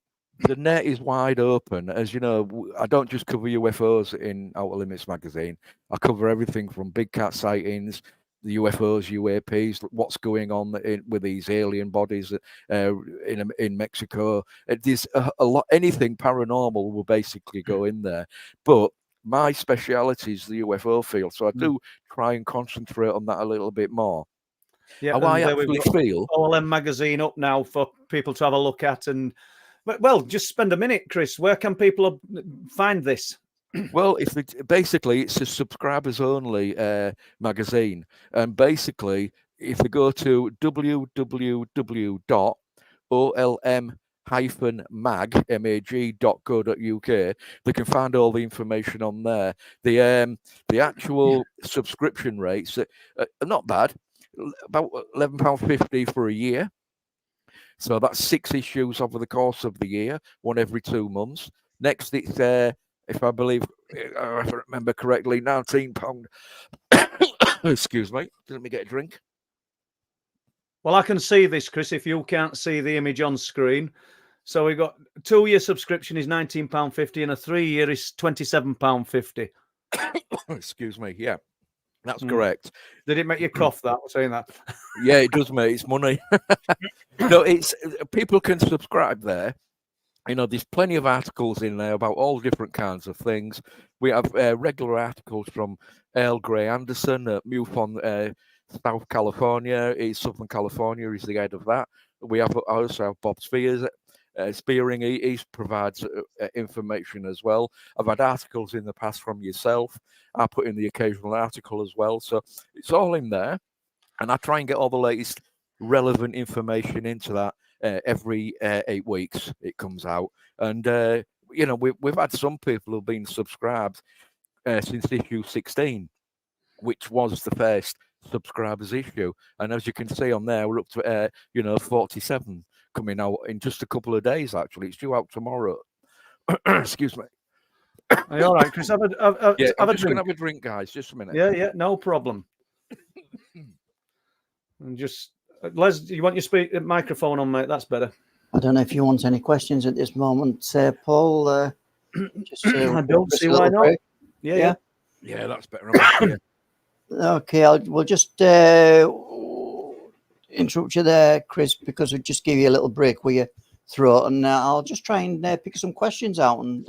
The net is wide open. As you know, I don't just cover UFOs in Outer Limits magazine. I cover everything from big cat sightings, the UFOs, UAPs, what's going on with these alien bodies in Mexico. There's a lot. Anything paranormal will basically go in there. But my speciality is the UFO field, so I do try and concentrate on that a little bit more. Yeah, I actually feel OLM magazine up now for people to have a look at. And well, just spend a minute, Chris. Where can people find this? Well, basically it's a subscribers only magazine, and basically if they go to www.olm-mag.co.uk, they can find all the information on there. The actual subscription rates are not bad, about £11.50 for a year. So that's 6 issues over the course of the year, one every 2 months. Next, it's if I remember correctly, £19. Excuse me, let me get a drink. Well, I can see this, Chris, if you can't see the image on screen. So we've got a 2-year subscription is £19.50 and a 3-year is £27.50. Excuse me, yeah. That's correct. Did it make you cough that, saying that? Yeah, it does, mate. It's money. No, it's people can subscribe there. You know, there's plenty of articles in there about all different kinds of things. We have regular articles from Earl Grey Anderson at MUFON, South California. Southern California is the head of that. We also have Bob Spearing. He provides information as well. I've had articles in the past from yourself. I put in the occasional article as well. So it's all in there. And I try and get all the latest relevant information into that. Every 8 weeks it comes out, and you know, we've had some people who've been subscribed since issue 16, which was the first subscribers issue, and as you can see on there, we're up to 47 coming out in just a couple of days. Actually, it's due out tomorrow. Excuse me. Are you all right, Chris? I'm just gonna have a drink, guys. Just a minute. Yeah, no problem. And just Les, you want your microphone on, mate? That's better. I don't know if you want any questions at this moment, Paul. I don't see why not. Yeah, that's better. Okay, we'll just interrupt you there, Chris, because we'll just give you a little break with your throat, and I'll just try and pick some questions out and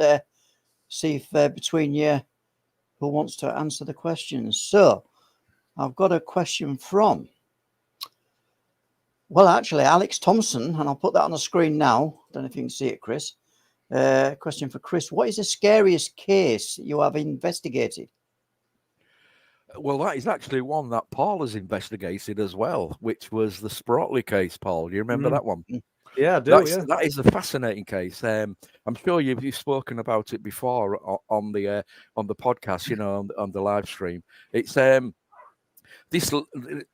see if between you who wants to answer the questions. So I've got a question from, well, actually, Alex Thompson, and I'll put that on the screen now. Don't know if you can see it, Chris. Question for Chris. What is the scariest case you have investigated? Well, that is actually one that Paul has investigated as well, which was the Sprottley case, Paul. Do you remember that one? Yeah, I do. That is a fascinating case. I'm sure you've spoken about it before on the podcast, you know, on the live stream. It's this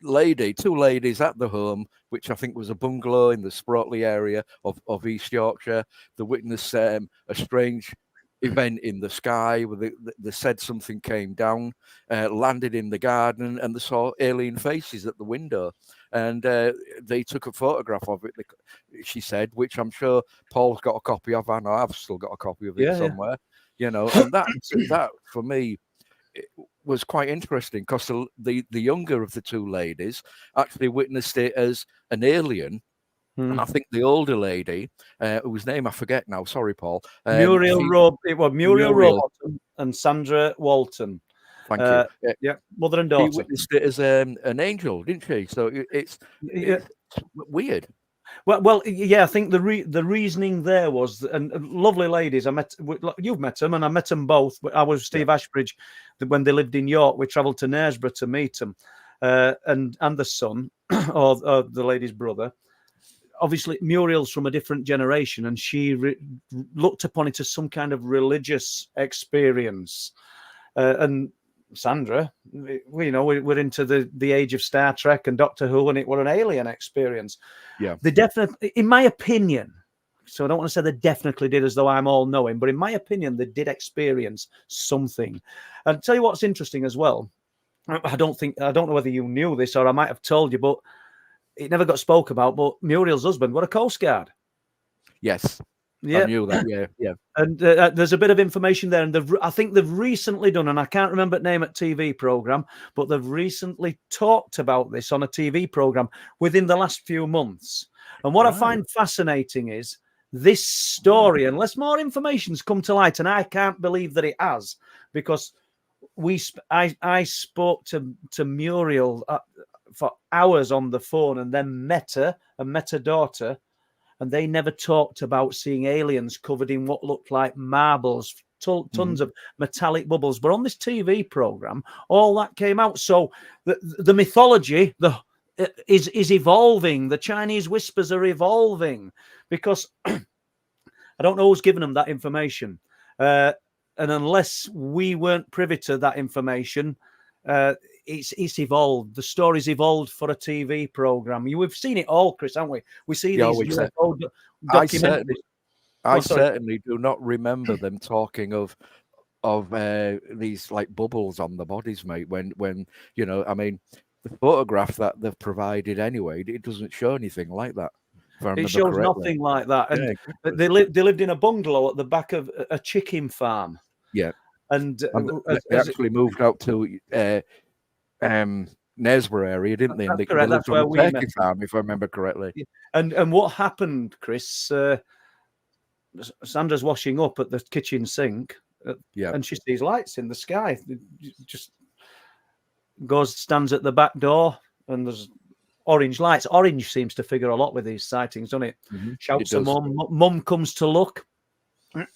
lady, 2 ladies at the home, which I think was a bungalow in the Sprottley area of East Yorkshire. They witnessed a strange event in the sky where they said something came down, landed in the garden, and they saw alien faces at the window. And they took a photograph of it, she said, which I'm sure Paul's got a copy of. I know I've still got a copy of it somewhere, you know. And that for me, it was quite interesting because the younger of the 2 ladies actually witnessed it as an alien. And I think the older lady, whose name I forget now, sorry, Paul. Muriel Robotham and Sandra Walton. Thank you. Yeah, mother and daughter. She witnessed it as an angel, didn't she? So it's weird. Well, yeah. I think the reasoning there was, and lovely ladies. You've met them, and I met them both. I was with Steve Ashbridge when they lived in York. We travelled to Knaresborough to meet them, and the son or the lady's brother. Obviously, Muriel's from a different generation, and she looked upon it as some kind of religious experience. And Sandra, we're into the age of Star Trek and Doctor Who, and it was an alien experience. Yeah, they definitely, in my opinion, so I don't want to say they definitely did as though I'm all knowing, but in my opinion, they did experience something. And I'll tell you what's interesting as well. I don't know whether you knew this or I might have told you, but it never got spoke about. But Muriel's husband was a Coast Guard. yes. Yeah, I knew that. Yeah. And there's a bit of information there, and I think they've recently done, and I can't remember the name at TV program, but they've recently talked about this on a TV program within the last few months. And what I find fascinating is this story, unless more information's come to light, and I can't believe that it has, because I spoke to Muriel for hours on the phone, and then met her daughter. And they never talked about seeing aliens covered in what looked like marbles, tons of metallic bubbles. But on this TV program, all that came out. So the mythology is evolving. The Chinese whispers are evolving, because I don't know who's given them that information. And unless we weren't privy to that information, it's evolved. The story's evolved for a TV program. We've seen it all, Chris, haven't we? We see these UFO documentaries. I certainly do not remember them talking of these like bubbles on the bodies, mate. When I mean, the photograph that they've provided anyway, it doesn't show anything like that. It shows nothing like that. And they lived in a bungalow at the back of a chicken farm. Yeah, and they actually moved out to Knaresborough area, didn't they? And they lived on a turkey farm, if I remember correctly. And what happened, Chris? Sandra's washing up at the kitchen sink, and she sees lights in the sky. Just stands at the back door, and there's orange lights. Orange seems to figure a lot with these sightings, doesn't it? Shouts to mum. Mum comes to look.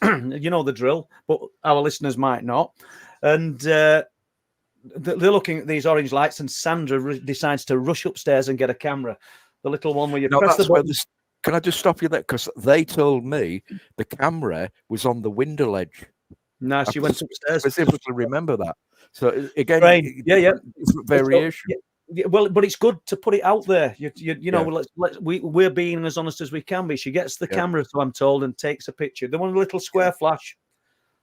You know the drill, but our listeners might not. And they're looking at these orange lights, and Sandra decides to rush upstairs and get a camera. The little one where you press the button. Can I just stop you there? Because they told me the camera was on the window ledge. No, she went upstairs. I specifically remember that. So again, variation. Well, but it's good to put it out there. You know, we're being as honest as we can be. She gets the camera, so I'm told, and takes a picture. The one little square flash.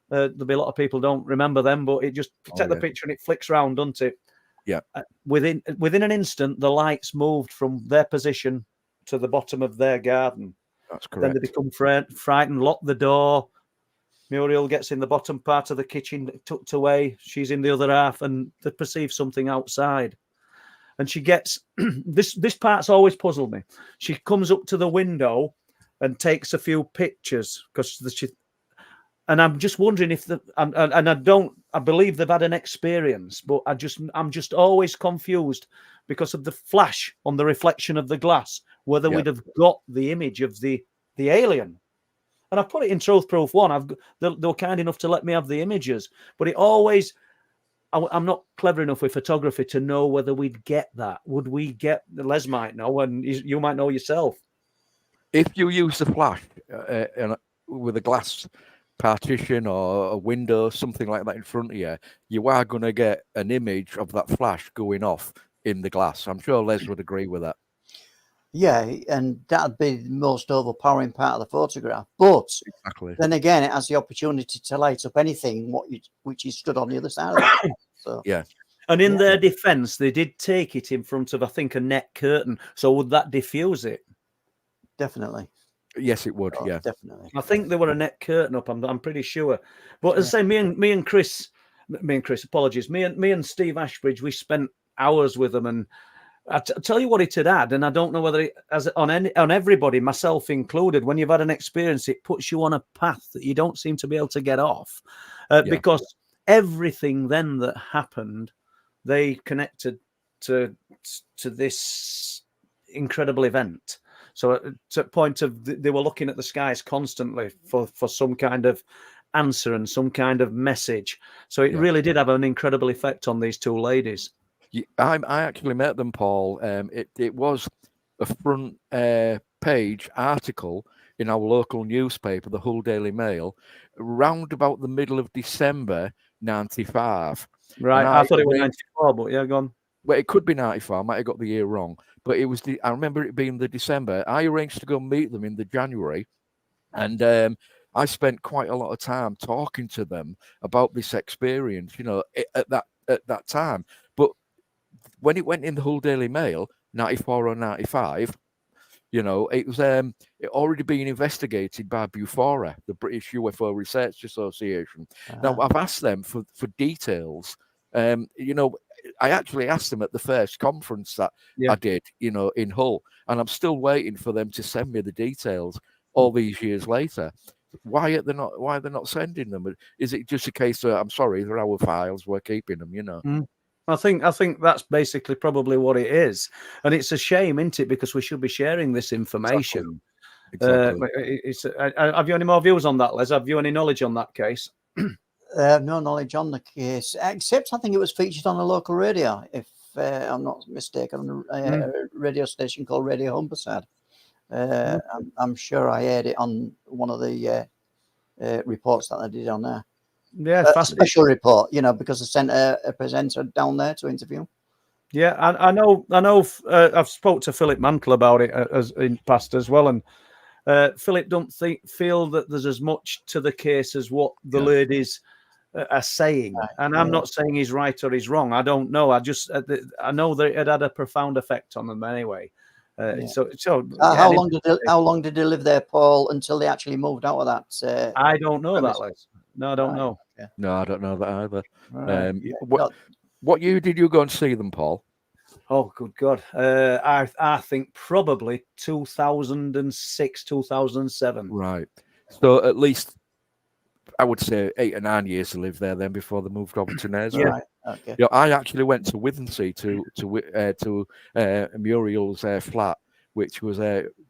There'll be a lot of people don't remember them, but it just take the picture and it flicks round, doesn't it? Yeah. Within an instant, the lights moved from their position to the bottom of their garden. That's correct. Then they become frightened, lock the door. Muriel gets in the bottom part of the kitchen, tucked away. She's in the other half, and they perceive something outside. And she gets this part's always puzzled me. She comes up to the window and takes a few pictures and I'm just wondering if I believe they've had an experience, but I'm just always confused because of the flash on the reflection of the glass, whether we'd have got the image of the alien. And I put it in Truth Proof 1. They were kind enough to let me have the images, but it always. I'm not clever enough with photography to know whether we'd get that. Would we get? Les might know, and you might know yourself. If you use the flash with a glass partition or a window, something like that in front of you, you are going to get an image of that flash going off in the glass. I'm sure Les would agree with that. Yeah, and that'd be the most overpowering part of the photograph. But then again, it has the opportunity to light up anything which is stood on the other side of it. So And in their defence, they did take it in front of, I think, a net curtain. So would that diffuse it? Definitely. Yes, it would. Yeah, definitely. I think there were a net curtain up. I'm pretty sure. But as I say, me and Chris, apologies. Me and Steve Ashbridge, we spent hours with them, and I tell you what it had, and I don't know whether it has on everybody, myself included. When you've had an experience, it puts you on a path that you don't seem to be able to get off, because everything then that happened, they connected to this incredible event. So to the point of they were looking at the skies constantly for some kind of answer and some kind of message. So it really did have an incredible effect on these two ladies. I actually met them, Paul. It was a front page article in our local newspaper, the Hull Daily Mail, round about the middle of December 95. Right, I thought it was 94, but yeah, go on. Well, it could be 94. I might have got the year wrong, but it was I remember it being the December. I arranged to go meet them in the January, and I spent quite a lot of time talking to them about this experience, at that time. But when it went in the Hull Daily Mail, 94 or 95, it was it already being investigated by Bufora, the British UFO Research Association. Now, I've asked them for details. I actually asked them at the first conference that I did, in Hull, and I'm still waiting for them to send me the details all these years later. Why are they not sending them? Is it just a case of, I'm sorry, they're our files, we're keeping them, I think that's basically probably what it is, and it's a shame, isn't it? Because we should be sharing this information. Exactly. Have you any more views on that, Les? Have you any knowledge on that case? No knowledge on the case, except I think it was featured on a local radio, if I'm not mistaken, on a radio station called Radio Humberside. I'm sure I heard it on one of the reports that I did on there. Yeah, a special report, because I sent a presenter down there to interview. Yeah, I know. I've spoke to Philip Mantle about it as in past as well, and Philip don't feel that there's as much to the case as what the ladies are saying. Right. And I'm not saying he's right or he's wrong. I don't know. I know that it had a profound effect on them anyway. How long did they live there, Paul, until they actually moved out of that? I don't know that, Les. No, I don't know. Yeah. No, I don't know that either. Right. What year did you go and see them, Paul? Oh, good God. I think probably 2006, 2007. Right. So at least I would say 8 or 9 years to live there then before they moved over to Knaresborough. Yeah. Right. Okay. I actually went to Withensea to Muriel's flat, which was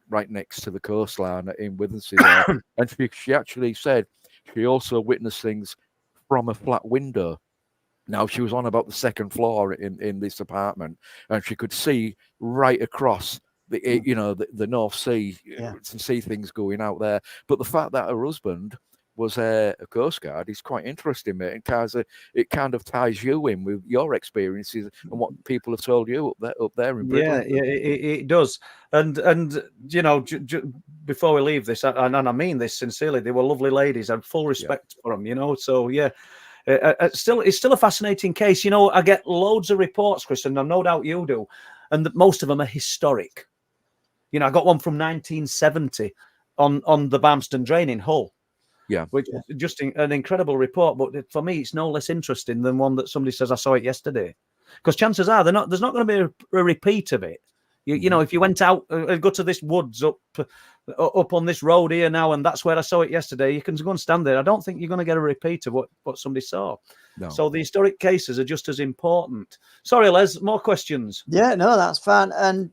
right next to the coastline in Withensea there. And she actually said she also witnessed things from a flat window. Now, she was on about the second floor in this apartment, and she could see right across the North Sea to see things going out there. But the fact that her husband was a Coast Guard is quite interesting, mate. It kind of ties you in with your experiences and what people have told you up there in Britain. Yeah, it does. And before we leave this, and I mean this sincerely, they were lovely ladies. I have full respect for them, So yeah. It's still a fascinating case. I get loads of reports, Chris, and no doubt you do, and most of them are historic. I got one from 1970 on the Barmston Drain in Hull. Yeah, which is just an incredible report. But for me, it's no less interesting than one that somebody says I saw it yesterday, because chances are there's not going to be a repeat of it. If you went out and go to this woods up on this road here now, and that's where I saw it yesterday, you can go and stand there. I don't think you're going to get a repeat of what somebody saw. No. So the historic cases are just as important. Sorry, Les, more questions? Yeah, no, that's fine. And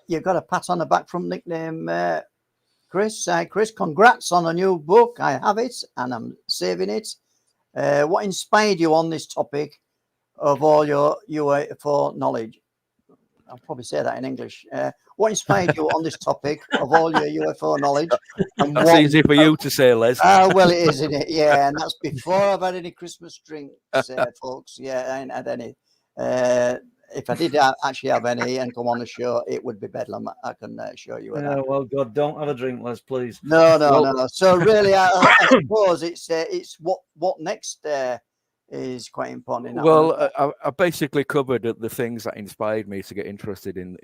you've got a pat on the back from nickname Chris. Chris, congrats on a new book. I have it, and I'm saving it. What inspired you on this topic of all your UFO knowledge? I'll probably say that in English. What inspired you on this topic of all your UFO knowledge? That's easy for you to say, Les. Well, it is, isn't it? Yeah, and that's before I've had any Christmas drinks, folks. Yeah, I ain't had any. If I did actually have any and come on the show, it would be bedlam. I can assure you of that. Yeah, well, God, don't have a drink, Les, please. No. So really, I suppose it's what next is quite important. I basically covered the things that inspired me to get interested in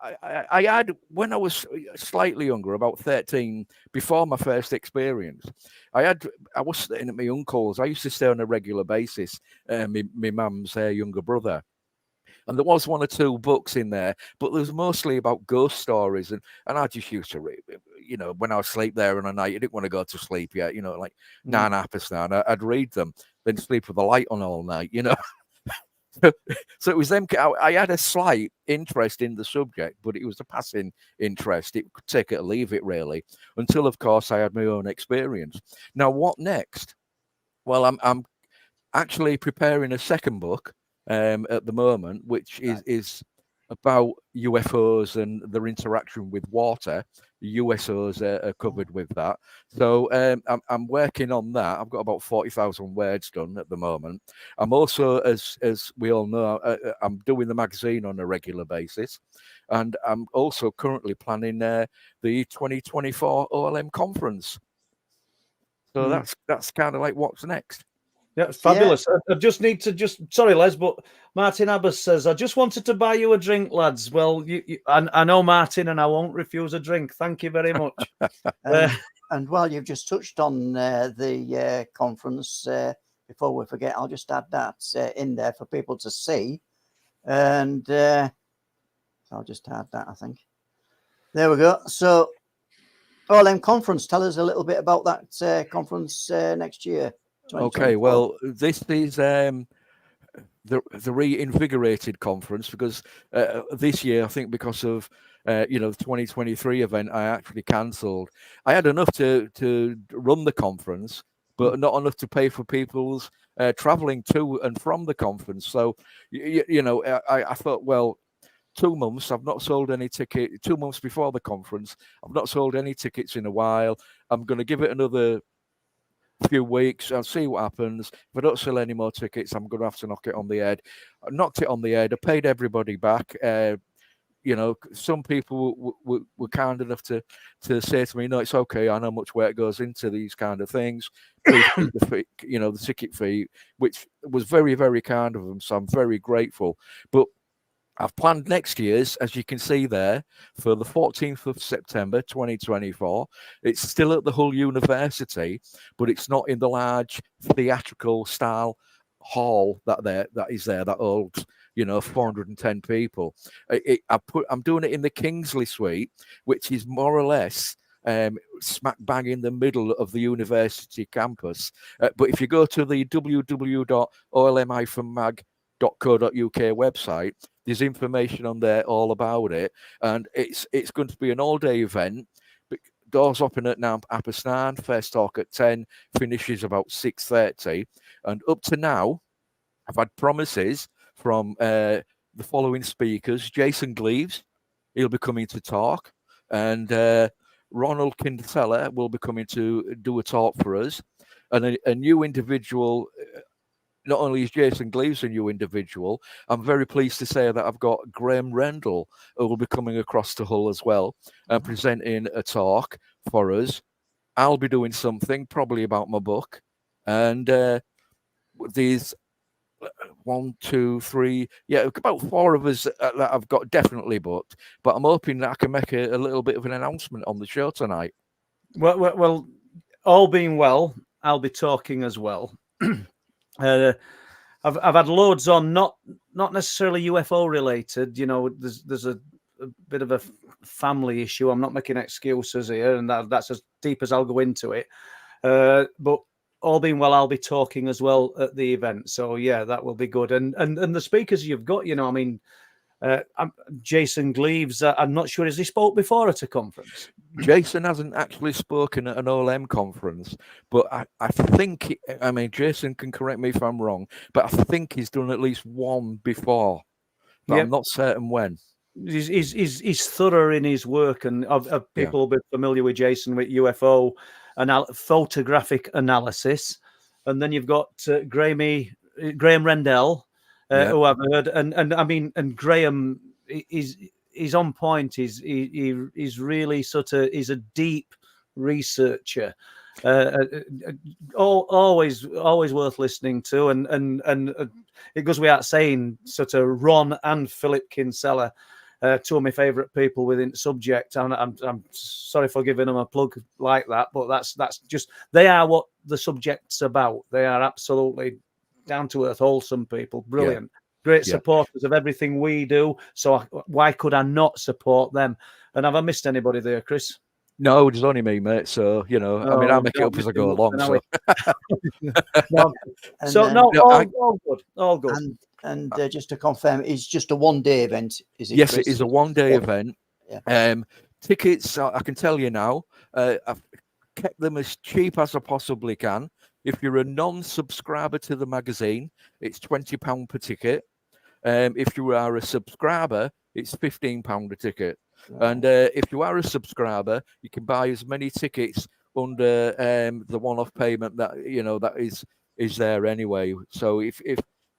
I had, when I was slightly younger, about 13, before my first experience, I was staying at my uncle's. I used to stay on a regular basis, my mum's younger brother. And there was 1 or 2 books in there, but there was mostly about ghost stories. And I just used to read, when I was asleep there on a night, I didn't want to go to sleep yet, like 9 hours now. And I'd read them, then sleep with the light on all night, So it was them. I had a slight interest in the subject, but it was a passing interest. It could take it or leave it, really, until, of course, I had my own experience. Now, what next? Well, I'm actually preparing a second book at the moment, which is about UFOs and their interaction with water. USOs are covered with that. So I'm working on that. I've got about 40,000 words done at the moment. I'm also, as we all know, I'm doing the magazine on a regular basis. And I'm also currently planning the 2024 OLM Conference. So that's kind of like what's next. Yeah, fabulous. I just need to sorry, Les, but Martin Abbas says, I just wanted to buy you a drink, lads. Well, I know Martin, and I won't refuse a drink. Thank you very much. And while you've just touched on the conference, before we forget, I'll just add that in there for people to see. And I'll just add that, I think. There we go. So, OLM Conference, tell us a little bit about that conference next year. Okay, well, this is the reinvigorated conference, because this year, I think because of the 2023 event, I actually cancelled. I had enough to run the conference, but not enough to pay for people's traveling to and from the conference. So, I thought, well, 2 months, I've not sold any ticket. 2 months before the conference, I've not sold any tickets in a while. I'm going to give it another few weeks. I'll see what happens. If I don't sell any more tickets, I'm going to have to knock it on the head. I knocked it on the head. I paid everybody back. Some people were kind enough to say to me, no, it's okay. I know much work goes into these kind of things. The ticket fee, which was very, very kind of them. So I'm very grateful. But I've planned next year's, as you can see there, for the 14th of September 2024. It's still at the Hull University, but it's not in the large theatrical style hall that holds 410 people. I'm doing it in the Kingsley Suite, which is more or less smack bang in the middle of the university campus. But if you go to the www.olm-mag.co.uk website, there's information on there all about it, and it's going to be an all-day event. Doors open at 9:30, first talk at 10, finishes about 6:30, and up to now, I've had promises from the following speakers: Jason Gleaves, he'll be coming to talk, and Ronald Kinsella will be coming to do a talk for us, and a new individual. Not only is Jason Gleaves a new individual, I'm very pleased to say that I've got Graham Rendell, who will be coming across to Hull as well, and presenting a talk for us. I'll be doing something, probably about my book. And these 1, 2, 3, about 4 of us that I've got definitely booked. But I'm hoping that I can make a little bit of an announcement on the show tonight. Well, all being well, I'll be talking as well. I've had loads on, not necessarily UFO related. There's a bit of a family issue. I'm not making excuses here, and that's as deep as I'll go into it. But all being well, I'll be talking as well at the event. So yeah, that will be good. And the speakers you've got, Jason Gleaves. I'm not sure, has he spoke before at a conference? Jason hasn't actually spoken at an OLM conference, but I think, Jason can correct me if I'm wrong, but I think he's done at least one before, but yep. I'm not certain when. He's thorough in his work, and people will be familiar with Jason with UFO and photographic analysis. And then you've got Graham Rendell, who I've heard, and Graham is on point. He's really he's a deep researcher. Always worth listening to, and it goes without saying, Ron and Philip Kinsella, two of my favourite people within subject. I'm sorry for giving them a plug like that, but that's just, they are what the subject's about. They are absolutely down to earth, wholesome people, brilliant, great supporters of everything we do. So why could I not support them? And have I missed anybody there, Chris? No, it's only me, mate. So I mean, I make it up as I go along. So no, And so then- no, No, all good, all good. And just to confirm, it's just a one-day event, is it? yes, Chris? it is a one-day Yeah. event. Yeah. Tickets, I can tell you now, I've kept them as cheap as I possibly can. If you're a non-subscriber to the magazine, it's £20 per ticket. If you are a subscriber, it's £15 a ticket. And if you are a subscriber, you can buy as many tickets under the one-off payment that that is there anyway. So if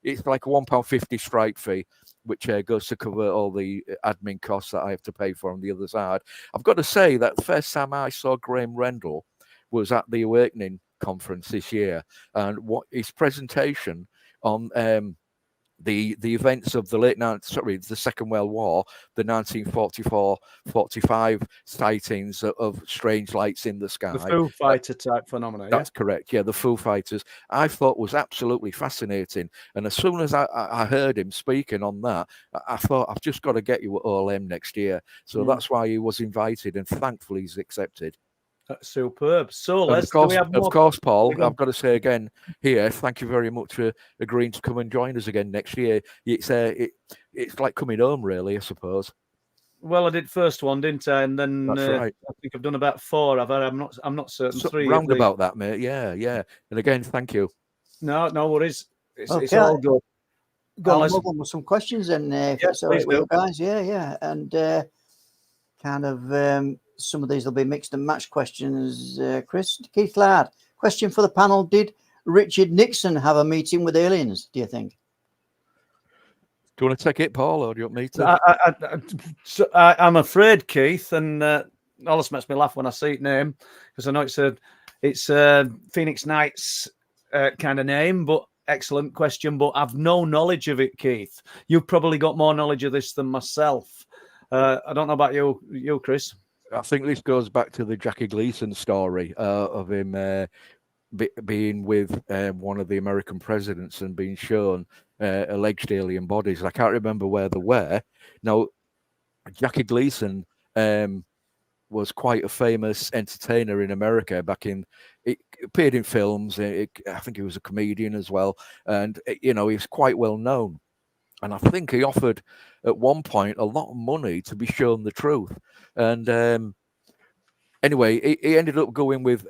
it's like a £1.50 strike fee, which goes to cover all the admin costs that I have to pay for on the other side. I've got to say that the first time I saw Graham Rendell was at the Awakening Conference this year, and what his presentation on the events of the Second World War, the 1944-45 sightings of strange lights in the sky. The Foo Fighter type phenomena. That's correct. Yeah, the Foo Fighters. I thought was absolutely fascinating. And as soon as I heard him speaking on that, I thought, I've just got to get you at OLM next year. So that's why he was invited, and thankfully he's accepted. Superb. So And let's. Do we have more? of course, Paul, I've got to say again here, thank you very much for agreeing to come and join us again next year. It's like coming home, really, I suppose. Well, I did first one, didn't I? And then That's right. I think I've done about 4. I'm not certain. 3 round about that, mate. Yeah. And again, thank you. No worries. It's Okay. all good. Go on, move on with some questions, and if it's all right with you guys, and kind of some of these will be mixed and matched questions. Chris, Keith Ladd, question for the panel: did Richard Nixon have a meeting with aliens? Do you think? Do you want to take it, Paul, or do you want me to? I'm afraid, Keith, and always makes me laugh when I see it name, because I know it's a Phoenix Knights kind of name, but excellent question. But I've no knowledge of it, Keith. You've probably got more knowledge of this than myself. I don't know about you, Chris. I think this goes back to the Jackie Gleason story of him being with one of the American presidents and being shown alleged alien bodies. I can't remember where they were. Now, Jackie Gleason was quite a famous entertainer in America back in. It appeared in films. I think he was a comedian as well, and he was quite well known. And I think he offered at one point a lot of money to be shown the truth. And anyway, he ended up going with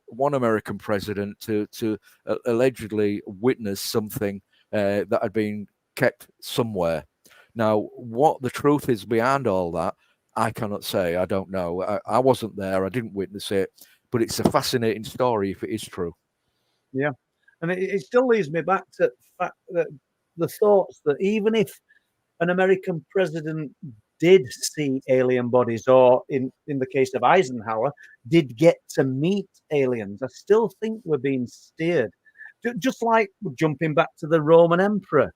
one American president to allegedly witness something that had been kept somewhere. Now, what the truth is behind all that, I cannot say. I don't know. I wasn't there. I didn't witness it. But it's a fascinating story if it is true. Yeah. And it still leads me back to the fact that the thoughts that even if an American president did see alien bodies, or in the case of Eisenhower, did get to meet aliens, I still think we're being steered. Just like jumping back to the Roman emperor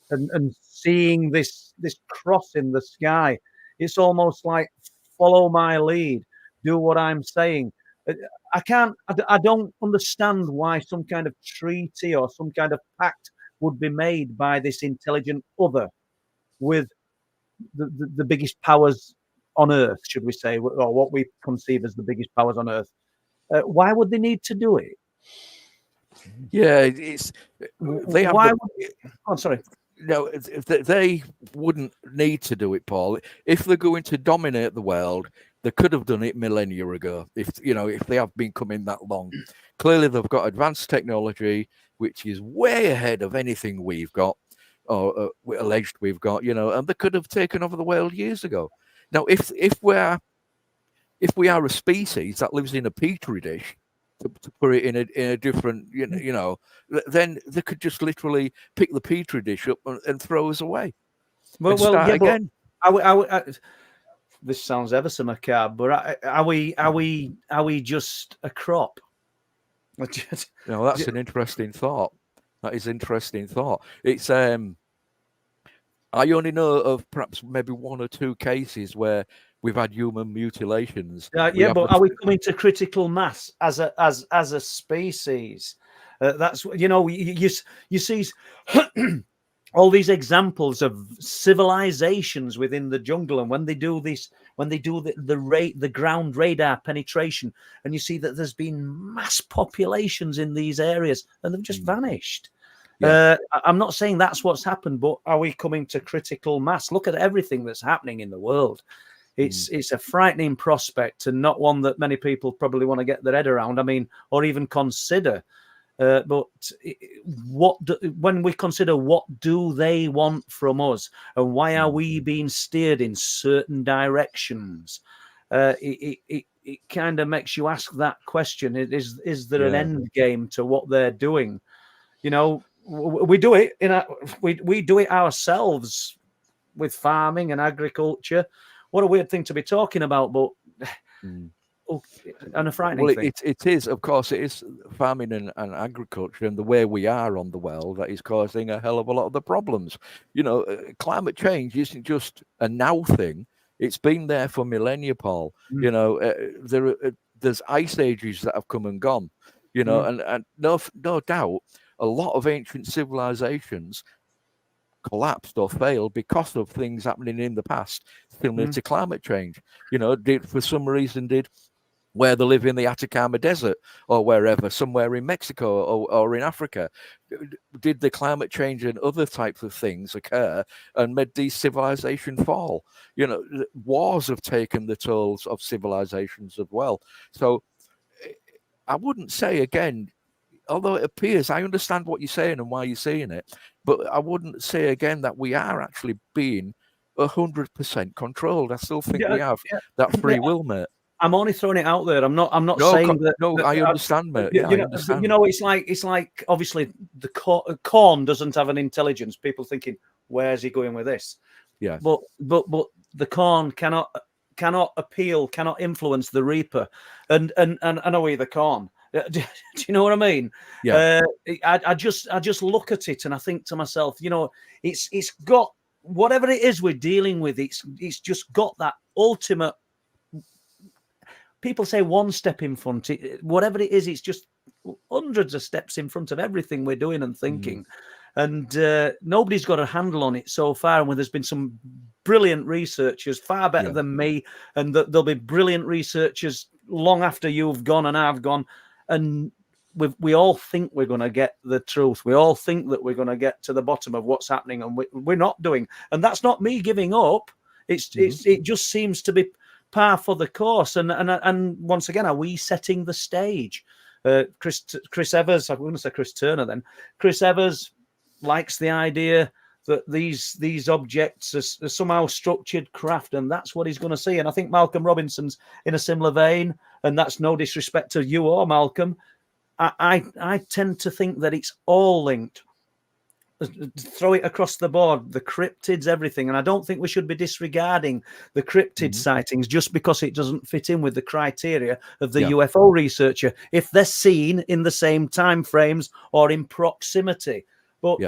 and seeing this cross in the sky. It's almost like, follow my lead, do what I'm saying. I don't understand why some kind of treaty or some kind of pact would be made by this intelligent other with the biggest powers on Earth, should we say, or what we conceive as the biggest powers on Earth. Why would they need to do it? Yeah, it's they have. I'm sorry. No, they wouldn't need to do it, Paul. If they're going to dominate the world, they could have done it millennia ago. If they have been coming that long, clearly they've got advanced technology, which is way ahead of anything we've got, or alleged we've got. And they could have taken over the world years ago. Now, if we are a species that lives in a petri dish, to put it in a different, then they could just literally pick the petri dish up and throw us away. Well, start yeah, again. But this sounds ever so macabre, but are we just a crop? No, that's an interesting thought. That is interesting thought. It's I only know of perhaps maybe 1 or 2 cases where we've had human mutilations. Yeah, but are we coming to critical mass as a species? That's you see all these examples of civilizations within the jungle, and when they do this, when they do the ground radar penetration, and you see that there's been mass populations in these areas and they've just vanished. I'm not saying that's what's happened, but are we coming to critical mass? Look at everything that's happening in the world. It's a frightening prospect, and not one that many people probably want to get their head around. I mean, or even consider. But when we consider what do they want from us, and why are we being steered in certain directions, it kind of makes you ask that question: is there an end game to what they're doing? You know, we do it we do it ourselves with farming and agriculture. What a weird thing to be talking about, but. And a frightening thing. It is, of course, it is farming and agriculture and the way we are on the world that is causing a hell of a lot of the problems. You know, climate change isn't just a now thing. It's been there for millennia, Paul. You know, there's ice ages that have come and gone, you know, and no doubt a lot of ancient civilizations collapsed or failed because of things happening in the past, similar to climate change. You know, for some reason where they live in the Atacama Desert or wherever, somewhere in Mexico or in Africa, did the climate change and other types of things occur and made these civilizations fall? You know, wars have taken the tolls of civilizations as well. So I wouldn't say, again, although it appears, I understand what you're saying and why you're saying it, but I wouldn't say again that we are actually being 100% controlled. I still think we have that free will, mate. I'm only throwing it out there. I'm not saying that. No, I understand, mate. Yeah, I understand. You know, it's like obviously the corn doesn't have an intelligence. People thinking, where's he going with this? Yeah. But the corn cannot appeal, cannot influence the reaper, and I know the corn. Do you know what I mean? Yeah. I just look at it and I think to myself, you know, it's got whatever it is we're dealing with. It's just got that ultimate. People say one step in front. Whatever it is, it's just hundreds of steps in front of everything we're doing and thinking. And nobody's got a handle on it so far. And there's been some brilliant researchers, far better than me, and there'll be brilliant researchers long after you've gone and I've gone. And we all think we're going to get the truth. We all think that we're going to get to the bottom of what's happening, and we're not doing. And that's not me giving up. It just seems to be par for the course. And once again, are we setting the stage? Chris Evers, I'm going to say Chris Turner then. Chris Evers likes the idea that these objects are somehow structured craft, and that's what he's going to see. And I think Malcolm Robinson's in a similar vein, and that's no disrespect to you or Malcolm. I tend to think that it's all linked. Throw it across the board, the cryptids, everything. And I don't think we should be disregarding the cryptid sightings just because it doesn't fit in with the criteria of the UFO researcher, if they're seen in the same time frames or in proximity. But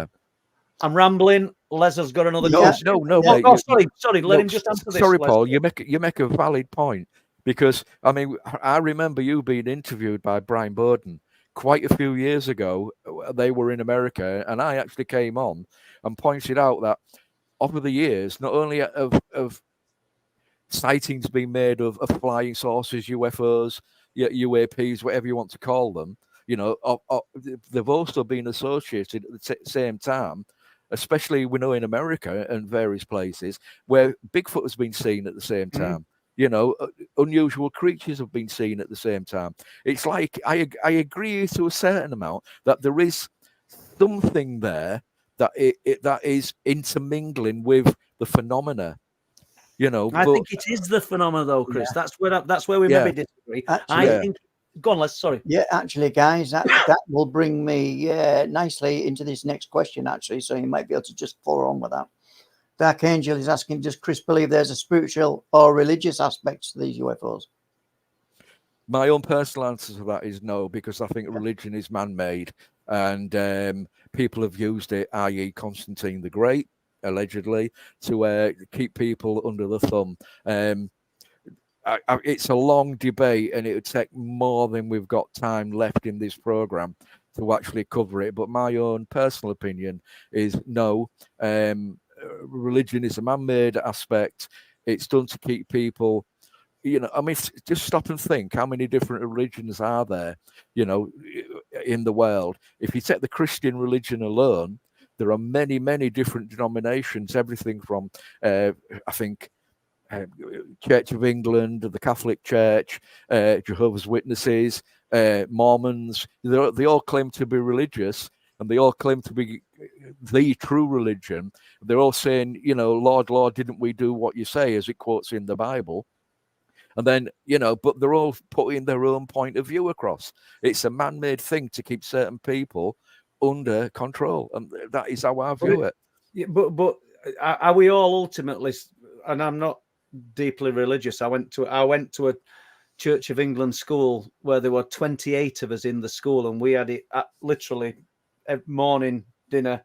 I'm rambling. Les has got another question. No, mate. Sorry. Let him just answer this. Sorry, Paul. You make a valid point, because I mean, I remember you being interviewed by Brian Bowden quite a few years ago. They were in America, and I actually came on and pointed out that over the years, not only of sightings being made of flying saucers, UFOs, UAPs, whatever you want to call them, you know, they've also been associated at the same time, especially we know in America and various places where Bigfoot has been seen at the same time. You know, unusual creatures have been seen at the same time. It's like I agree to a certain amount that there is something there that that is intermingling with the phenomena. You know, I think it is the phenomena, though, Chris. That's where we maybe disagree. Actually, I think. Go on, Les. Sorry. Yeah, actually, guys, that will bring me nicely into this next question. Actually, so you might be able to just follow on with that. Dark Angel is asking, does Chris believe there's a spiritual or religious aspect to these UFOs? My own personal answer to that is no, because I think religion is man-made, and people have used it, i.e. Constantine the Great, allegedly, to keep people under the thumb. it's a long debate, and it would take more than we've got time left in this program to actually cover it. But my own personal opinion is no. Religion is a man-made aspect. It's done to keep people, you know, I mean, just stop and think, how many different religions are there, you know, in the world? If you take the Christian religion alone, there are many, many different denominations, everything from, I think, Church of England, the Catholic Church, Jehovah's Witnesses, Mormons. They all claim to be religious, and they all claim to be the true religion. They're all saying, you know, Lord, Lord, didn't we do what you say, as it quotes in the Bible? And then, you know, but they're all putting their own point of view across. It's a man-made thing to keep certain people under control, and that is how I view it. Yeah, but are we all ultimately? And I'm not deeply religious. I went to a Church of England school where there were 28 of us in the school, and we had it at literally every morning, dinner,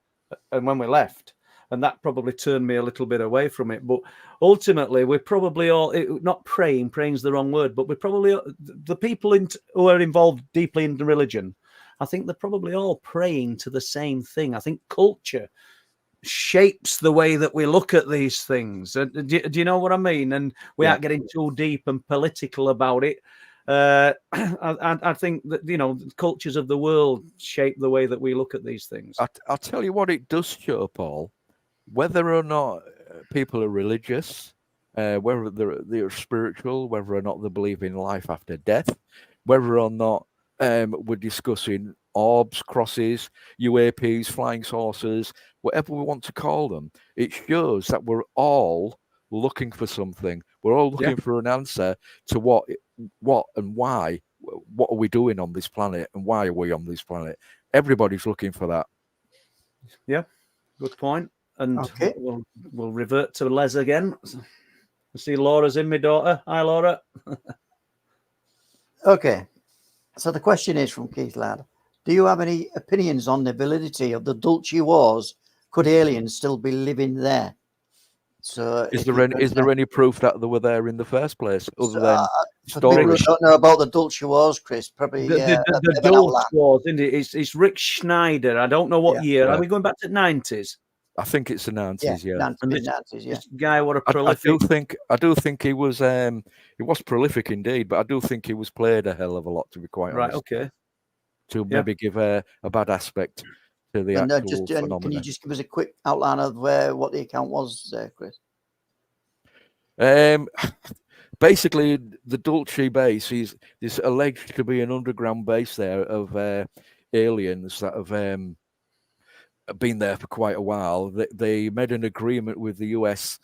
and when we left. And that probably turned me a little bit away from it. But ultimately, we're probably all not praying. Praying's the wrong word, but we're probably the people who are involved deeply in the religion. I think they're probably all praying to the same thing. I think culture shapes the way that we look at these things. Do you know what I mean? And we aren't getting too deep and political about it. I think that, you know, the cultures of the world shape the way that we look at these things. I'll tell you what it does show, Paul. Whether or not people are religious, whether they're spiritual, whether or not they believe in life after death, whether or not we're discussing orbs, crosses, UAPs, flying saucers, whatever we want to call them, it shows that we're all looking for something. We're all looking for an answer to what and why. What are we doing on this planet, and why are we on this planet? Everybody's looking for that. Yeah, good point. And we'll revert to Les again. I see Laura's in, my daughter. Hi, Laura. Okay. So the question is from Keith Ladd. Do you have any opinions on the validity of the Dulce Wars? Could aliens still be living there? So is there any proof that they were there in the first place, other than for people who don't know about the Dulce Wars, Chris, probably the Dulce Wars, isn't it? It's Rick Schneider. I don't know what year. Yeah. Are we going back to 90s? I think it's the 90s, yeah. And this guy, what a prolific. I do think he was prolific indeed, but I do think he was played a hell of a lot, to be quite honest. Right, okay. To maybe give a bad aspect to the actual phenomenon. Can you just give us a quick outline of what the account was, Chris? Basically, the Dulce base is alleged to be an underground base there of aliens that have been there for quite a while. They made an agreement with the US.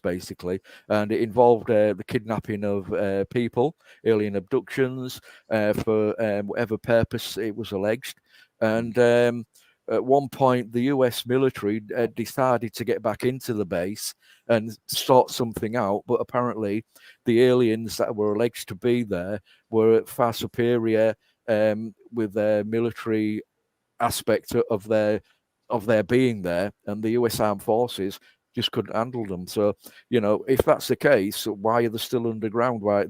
Basically, and it involved the kidnapping of people, alien abductions, for whatever purpose it was alleged. And at one point, the US military decided to get back into the base and sort something out, but apparently the aliens that were alleged to be there were far superior with their military aspect of their being there, and the US Armed Forces just couldn't handle them. So, you know, if that's the case, why are they still underground? Why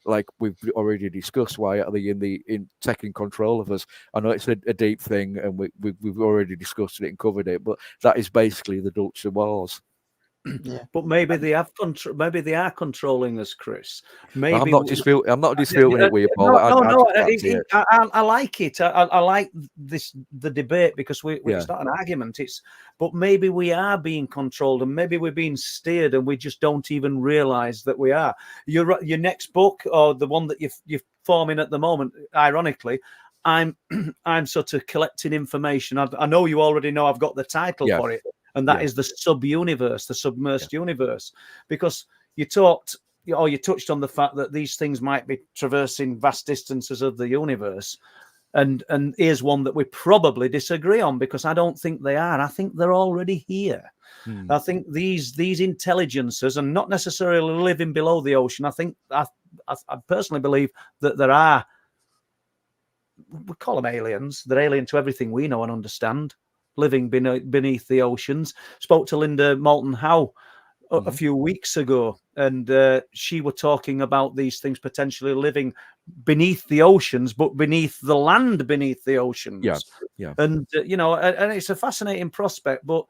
like we've already discussed, why are they in taking control of us? I know it's a deep thing, and we've already discussed it and covered it, but that is basically the Dulce Wars. Yeah, but maybe they have maybe they are controlling us, Chris. Maybe I'm not disputing it with you, Paul. I like it. I like the debate, because it's not an argument. But maybe we are being controlled, and maybe we're being steered, and we just don't even realize that we are. Your next book, or the one that you're forming at the moment, ironically, I'm sort of collecting information. I know you already know I've got the title for it. And that is the sub-universe, the submersed universe, because you touched on the fact that these things might be traversing vast distances of the universe. And here's one that we probably disagree on, because I don't think they are. I think they're already here. I think these intelligences, and not necessarily living below the ocean, I personally believe that there are, we call them aliens. They're alien to everything we know and understand, living beneath the oceans. Spoke to Linda Moulton Howe a few weeks ago, and she were talking about these things potentially living beneath the oceans, but beneath the land, beneath the oceans. Yeah. And and it's a fascinating prospect, but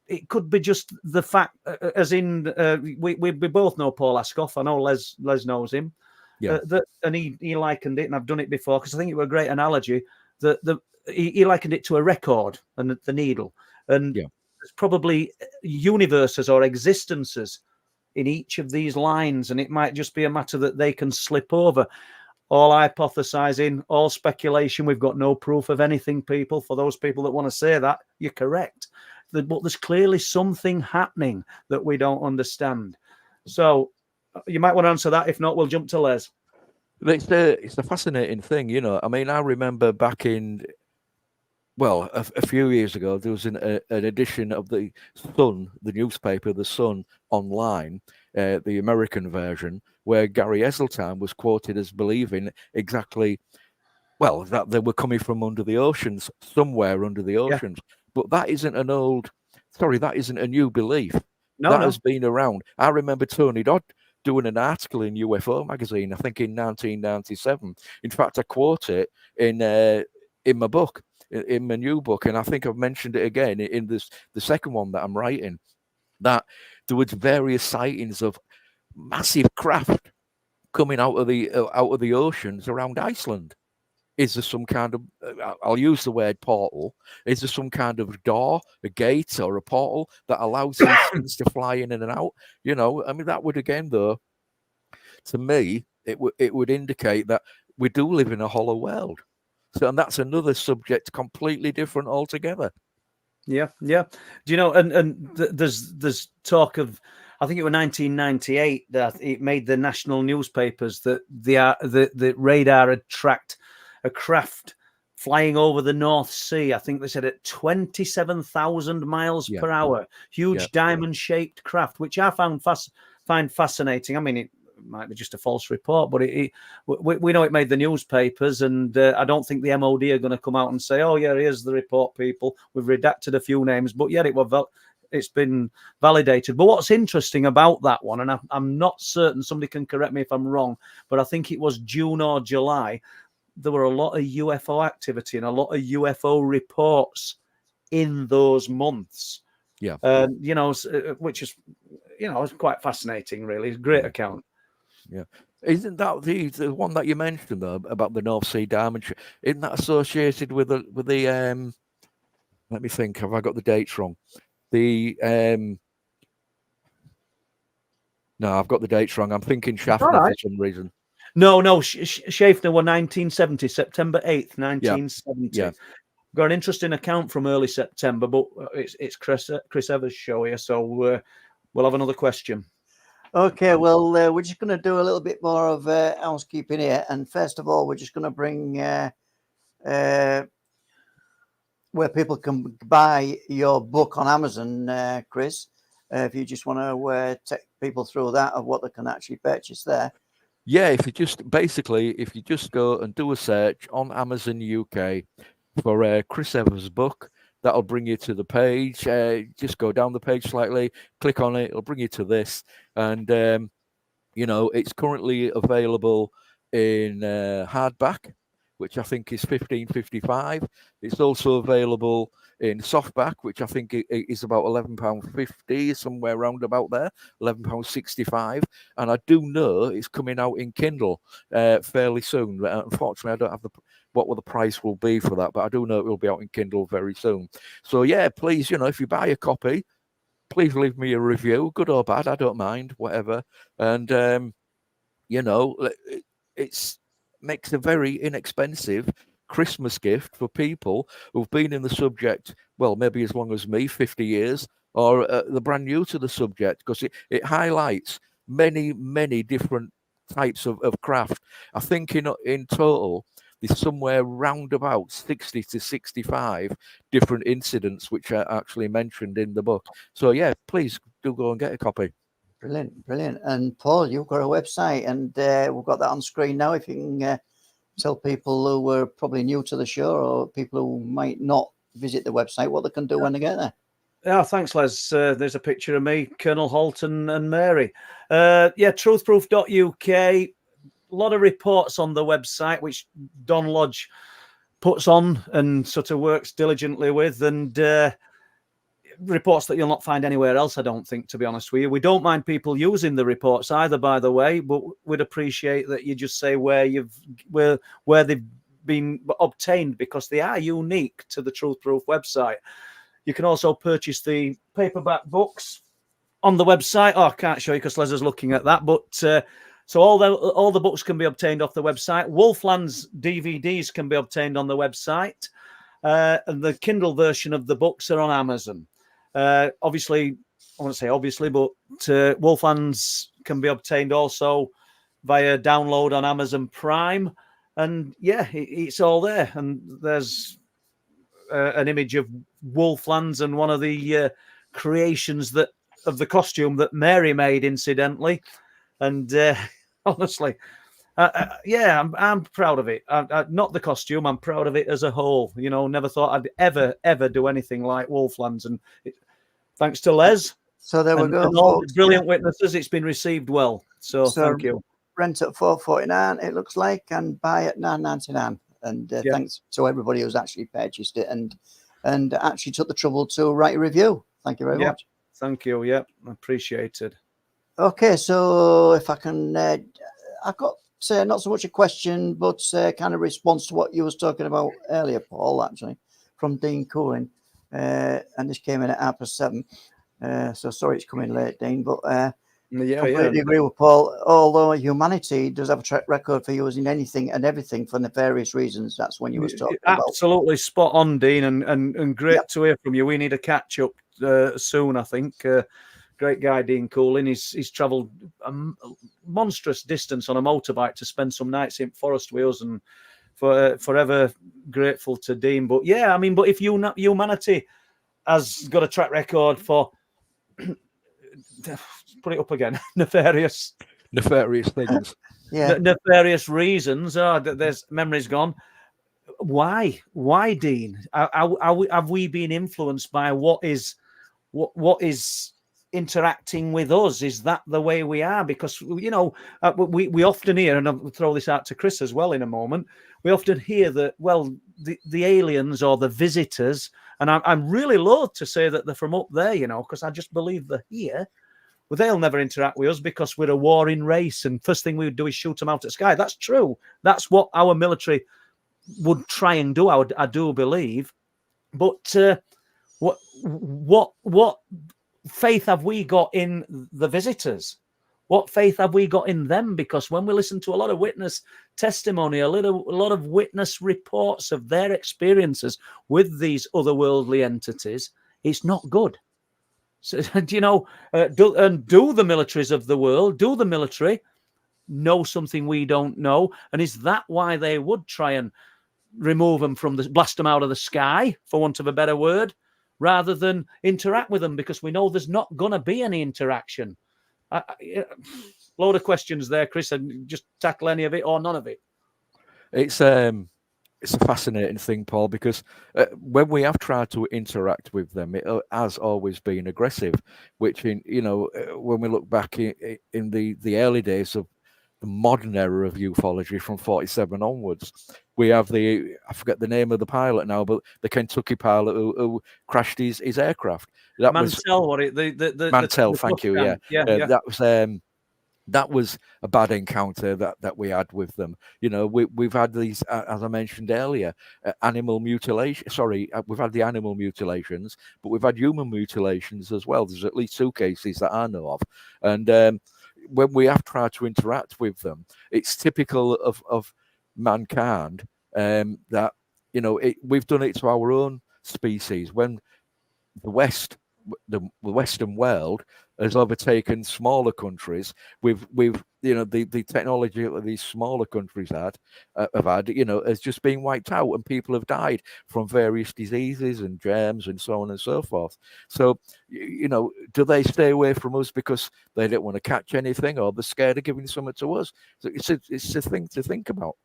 it could be just the fact, as in we both know Paul Ascough. I know Les knows him. Yeah. And he likened it, and I've done it before because I think it was a great analogy. That he likened it to a record and the needle, and there's probably universes or existences in each of these lines, and it might just be a matter that they can slip over. All hypothesizing, all speculation. We've got no proof of anything, people. For those people that want to say that, you're correct. But there's clearly something happening that we don't understand. So you might want to answer that. If not, we'll jump to Les. It's a fascinating thing, I mean, I remember back in, well, a few years ago, there was an edition of the Sun, the newspaper, the Sun online, the American version, where Gary Heseltine was quoted as believing exactly, well, that they were coming from under the oceans, somewhere under the oceans. But that isn't that isn't a new belief. That has been around. I remember Tony Dodd doing an article in UFO magazine, I think in 1997. In fact, I quote it in my book, in my new book, and I think I've mentioned it again in the second one that I'm writing, that there was various sightings of massive craft coming out of the oceans around Iceland. Is there some kind of, I'll use the word portal, is there some kind of door, a gate or a portal that allows these things to fly in and out? I mean, that would, again, though, to me, it would indicate that we do live in a hollow world. So, and that's another subject completely different altogether. Yeah. Do you know, and there's talk of, I think it was 1998 that it made the national newspapers that the radar had tracked a craft flying over the North Sea. I think they said at 27,000 miles per hour, huge diamond-shaped craft, which I find fascinating. I mean, it might be just a false report, but we know it made the newspapers, and I don't think the MOD are going to come out and say, "Oh yeah, here's the report, people. We've redacted a few names," but yet it's been validated. But what's interesting about that one, and I'm not certain, somebody can correct me if I'm wrong, but I think it was June or July, there were a lot of UFO activity and a lot of UFO reports in those months. Yeah. Which is, it's quite fascinating, really. It's a great account. Yeah. Isn't that the one that you mentioned, though, about the North Sea diamond? Isn't that associated with the let me think, have I got the dates wrong? No, I've got the dates wrong. I'm thinking Schaffner for some reason. No, Schaffner were 1970, September 8th, 1970. Yeah. Got an interesting account from early September, but it's Chris Evers' show here, so we'll have another question. Okay, well, we're just going to do a little bit more of housekeeping here. And first of all, we're just going to bring where people can buy your book on Amazon, Chris. If you just want to take people through that of what they can actually purchase there. Yeah, if you just go and do a search on Amazon UK for Chris Evers' book, that'll bring you to the page. Just go down the page slightly, click on it, it'll bring you to this. And, it's currently available in hardback, which I think is $15.55. It's also available in softback, which I think is about £11.50, somewhere around about there, £11.65. And I do know it's coming out in Kindle fairly soon. Unfortunately, I don't have what the price will be for that, but I do know it will be out in Kindle very soon. So yeah, please, if you buy a copy, please leave me a review, good or bad, I don't mind, whatever. And it's makes a very inexpensive Christmas gift for people who've been in the subject, well, maybe as long as me, 50 years, or they're brand new to the subject, because it highlights many, many different types of craft. I think in total, there's somewhere round about 60 to 65 different incidents which are actually mentioned in the book. So yeah, please do go and get a copy. Brilliant. And Paul, you've got a website, and we've got that on screen now. If you can tell people who are probably new to the show or people who might not visit the website what they can do when they get there. Yeah, thanks, Les. There's a picture of me, Colonel Halton and Mary. Yeah, truthproof.uk. A lot of reports on the website, which Don Lodge puts on and sort of works diligently with, and reports that you'll not find anywhere else, I don't think, to be honest with you. We don't mind people using the reports either, by the way, but we'd appreciate that you just say where they've been obtained, because they are unique to the Truth Proof website. You can also purchase the paperback books on the website. Oh, I can't show you because Les is looking at that, but so all the books can be obtained off the website. Wolfland's DVDs can be obtained on the website, and the Kindle version of the books are on Amazon. Obviously, I won't say obviously, but Wolfland's can be obtained also via download on Amazon Prime. And yeah, it's all there. And there's an image of Wolflands and one of the creations of the costume that Mary made, incidentally. And honestly, yeah, I'm proud of it. Not the costume. I'm proud of it as a whole. You know, never thought I'd ever do anything like Wolflands. And thanks to Les. So there we go. And all the brilliant witnesses. It's been received well. So thank you. Rent at $4.49, it looks like, and buy at $9.99. And thanks to everybody who's actually purchased it and actually took the trouble to write a review. Thank you very much. Thank you. Yeah, appreciated. Okay, so if I can, I've got not so much a question, but kind of response to what you was talking about earlier, Paul, actually, from Dean Cooling. And this came in at 7:30. So sorry it's coming late, Dean, but completely agree with Paul. Although humanity does have a track record for using anything and everything for nefarious reasons. That's when you was talking about. Absolutely spot on, Dean, and great to hear from you. We need a catch up soon, I think. Great guy, Dean Cooling. He's travelled a monstrous distance on a motorbike to spend some nights in forest with us, and forever grateful to Dean. But yeah, I mean, but if humanity has got a track record for put it up again, nefarious things, nefarious reasons. There's memory's gone. Why, Dean? Have we been influenced by what is interacting with us? Is that the way we are? Because we often hear, and I'll throw this out to Chris as well in a moment, we often hear that, well, the aliens or the visitors, and I'm really loath to say that they're from up there, because I just believe they're here. Well, they'll never interact with us because we're a warring race, and first thing we would do is shoot them out at sky. That's true. That's what our military would try and do, I do believe. But what faith have we got in the visitors? What faith have we got in them? Because when we listen to a lot of witness testimony, a lot of witness reports of their experiences with these otherworldly entities, it's not good. So, do the militaries of the world, do the military know something we don't know? And is that why they would try and remove them blast them out of the sky, for want of a better word, rather than interact with them? Because we know there's not going to be any interaction. Load of questions there, Chris, and just tackle any of it or none of it. It's a fascinating thing, Paul, because when we have tried to interact with them, it has always been aggressive, which, when we look back in the early days of the modern era of ufology from 47 onwards, we have I forget the name of the pilot now, but the Kentucky pilot who crashed his aircraft. Mantell, Mantell, thank you. Yeah. That was a bad encounter that we had with them. We've had these, as I mentioned earlier, animal mutilation. Sorry, we've had the animal mutilations, but we've had human mutilations as well. There's at least 2 cases that I know of. And when we have tried to interact with them, it's typical of mankind that, we've done it to our own species. When the Western world has overtaken smaller countries with the technology that these smaller countries have had, has just been wiped out, and people have died from various diseases and germs and so on and so forth. So, do they stay away from us because they don't want to catch anything, or they're scared of giving something to us? So it's a thing to think about.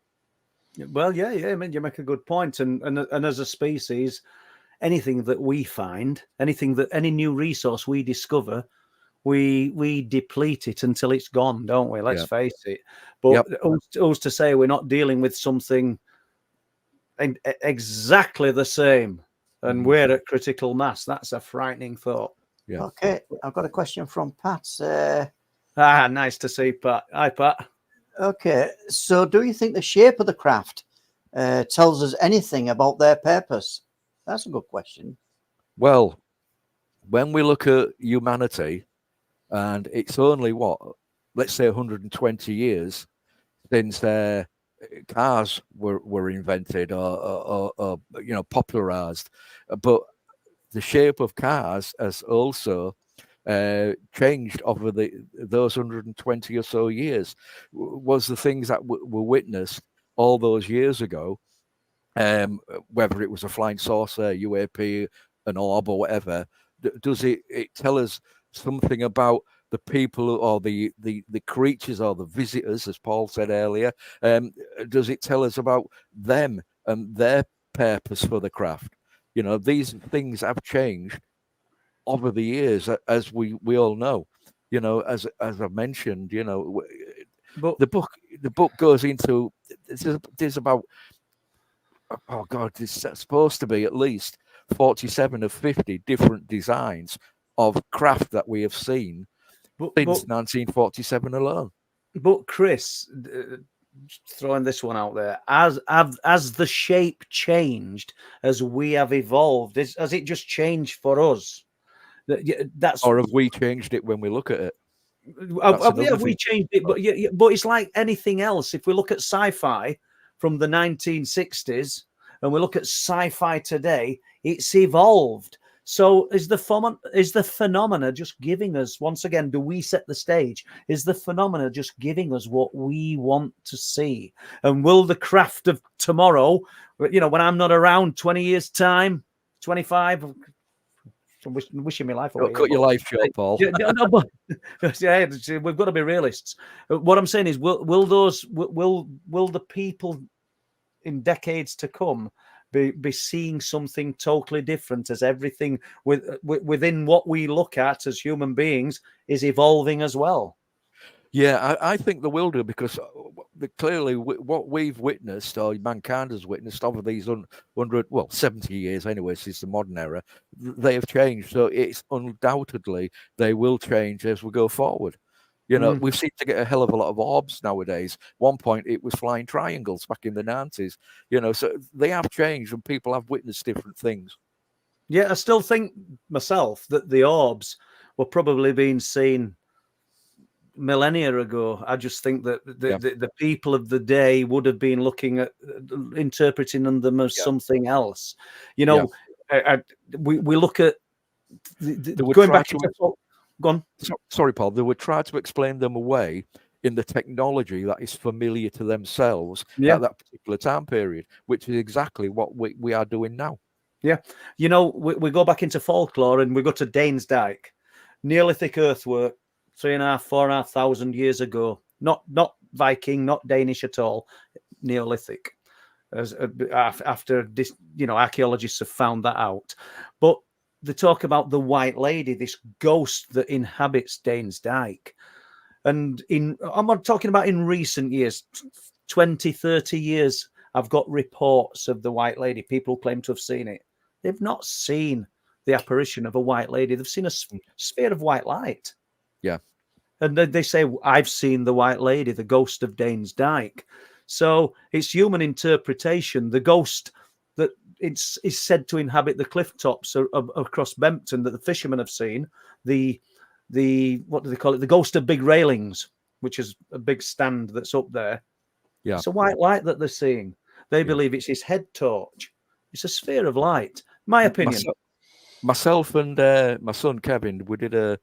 Well, yeah. I mean, you make a good point, and as a species, anything that we find, any new resource we discover, we deplete it until it's gone, don't we? Let's face it. But who's to say we're not dealing with something exactly the same, and we're at critical mass? That's a frightening thought. Yeah. Okay, I've got a question from Pat. Nice to see Pat. Hi, Pat. Okay, so do you think the shape of the craft tells us anything about their purpose? That's a good question. Well, when we look at humanity, and it's only let's say 120 years since cars were invented or popularized, but the shape of cars has also changed over those 120 or so years. Was the things that were witnessed all those years ago, whether it was a flying saucer, UAP, an orb, or whatever, does it tell us something about the people or the creatures or the visitors, as Paul said earlier? Does it tell us about them and their purpose for the craft? These things have changed over the years, as we all know. As I've mentioned, but the book goes into there's about, oh God, it's supposed to be at least 47 of 50 different designs of craft that we have seen since 1947 alone. But Chris, throwing this one out there, as the shape changed, as we have evolved, has it just changed for us? Or have we changed it when we look at it? We changed it, but it's like anything else. If we look at sci-fi from the 1960s and we look at sci-fi today, it's evolved. So is the phenomena just giving us, once again, do we set the stage? Is the phenomena just giving us what we want to see? And will the craft of tomorrow, when I'm not around 20 years time, 25, wishing me life away. Cut your life short, Paul. We've got to be realists. What I'm saying is, will the people in decades to come be seeing something totally different, as everything within what we look at as human beings is evolving as well? Yeah, I think they will do, because clearly what we've witnessed, or mankind has witnessed over these 70 years anyway, since the modern era, they have changed. So it's undoubtedly they will change as we go forward. We seem to get a hell of a lot of orbs nowadays. One point it was flying triangles back in the 90s. So they have changed and people have witnessed different things. Yeah, I still think myself that the orbs were probably being seen millennia ago. I just think that the people of the day would have been looking at interpreting them as something else. We look at going back to go on. Sorry, Paul. They would try to explain them away in the technology that is familiar to themselves at that particular time period, which is exactly what we are doing now. Yeah, we go back into folklore and we go to Dane's Dyke, Neolithic earthwork, 4,500 years ago. Not Viking, not Danish at all. Neolithic. After this, archaeologists have found that out. But they talk about the White Lady, this ghost that inhabits Dane's Dyke. And I'm talking about in recent years, 20, 30 years, I've got reports of the White Lady. People claim to have seen it. They've not seen the apparition of a White Lady. They've seen a sphere of white light. Yeah. And they say, I've seen the White Lady, the ghost of Dane's Dyke. So it's human interpretation. The ghost that is said to inhabit the cliff tops across Bempton that the fishermen have seen, the what do they call it? The ghost of Big Railings, which is a big stand that's up there. Yeah. It's a white light that they're seeing. They believe it's his head torch. It's a sphere of light. My opinion. Myself and my son Kevin, we did an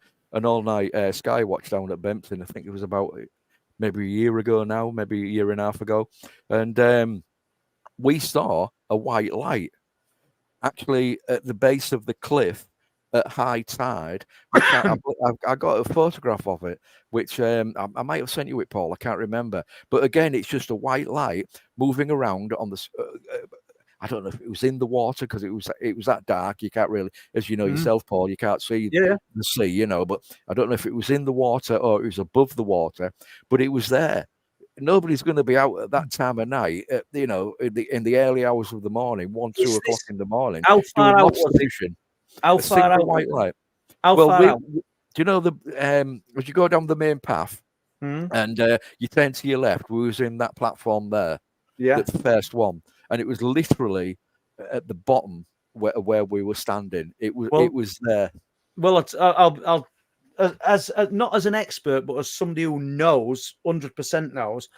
all-night sky watch down at Bempton. I think it was about maybe a year ago now, maybe a year and a half ago. And we saw a white light actually at the base of the cliff at high tide. Which I got a photograph of it, which I might have sent you it, Paul. I can't remember. But again, it's just a white light moving around on the I don't know if it was in the water because it was that dark. You can't really, as you know yourself, Paul, you can't see Yeah. the sea, you know. But I don't know if it was in the water or it was above the water, but it was there. Nobody's going to be out at that time of night, you know, in the early hours of the morning, 1, 2 o'clock in the morning, How far doing out lobster was it? fishing. How A far single out? white light. How Well, far out? do you know as you go down the main path and you turn to your left, we was in that platform there. Yeah. That's the first one, and it was literally at the bottom where we were standing. It was there. Well, I'll as not as an expert, but as somebody who knows, 100% knows,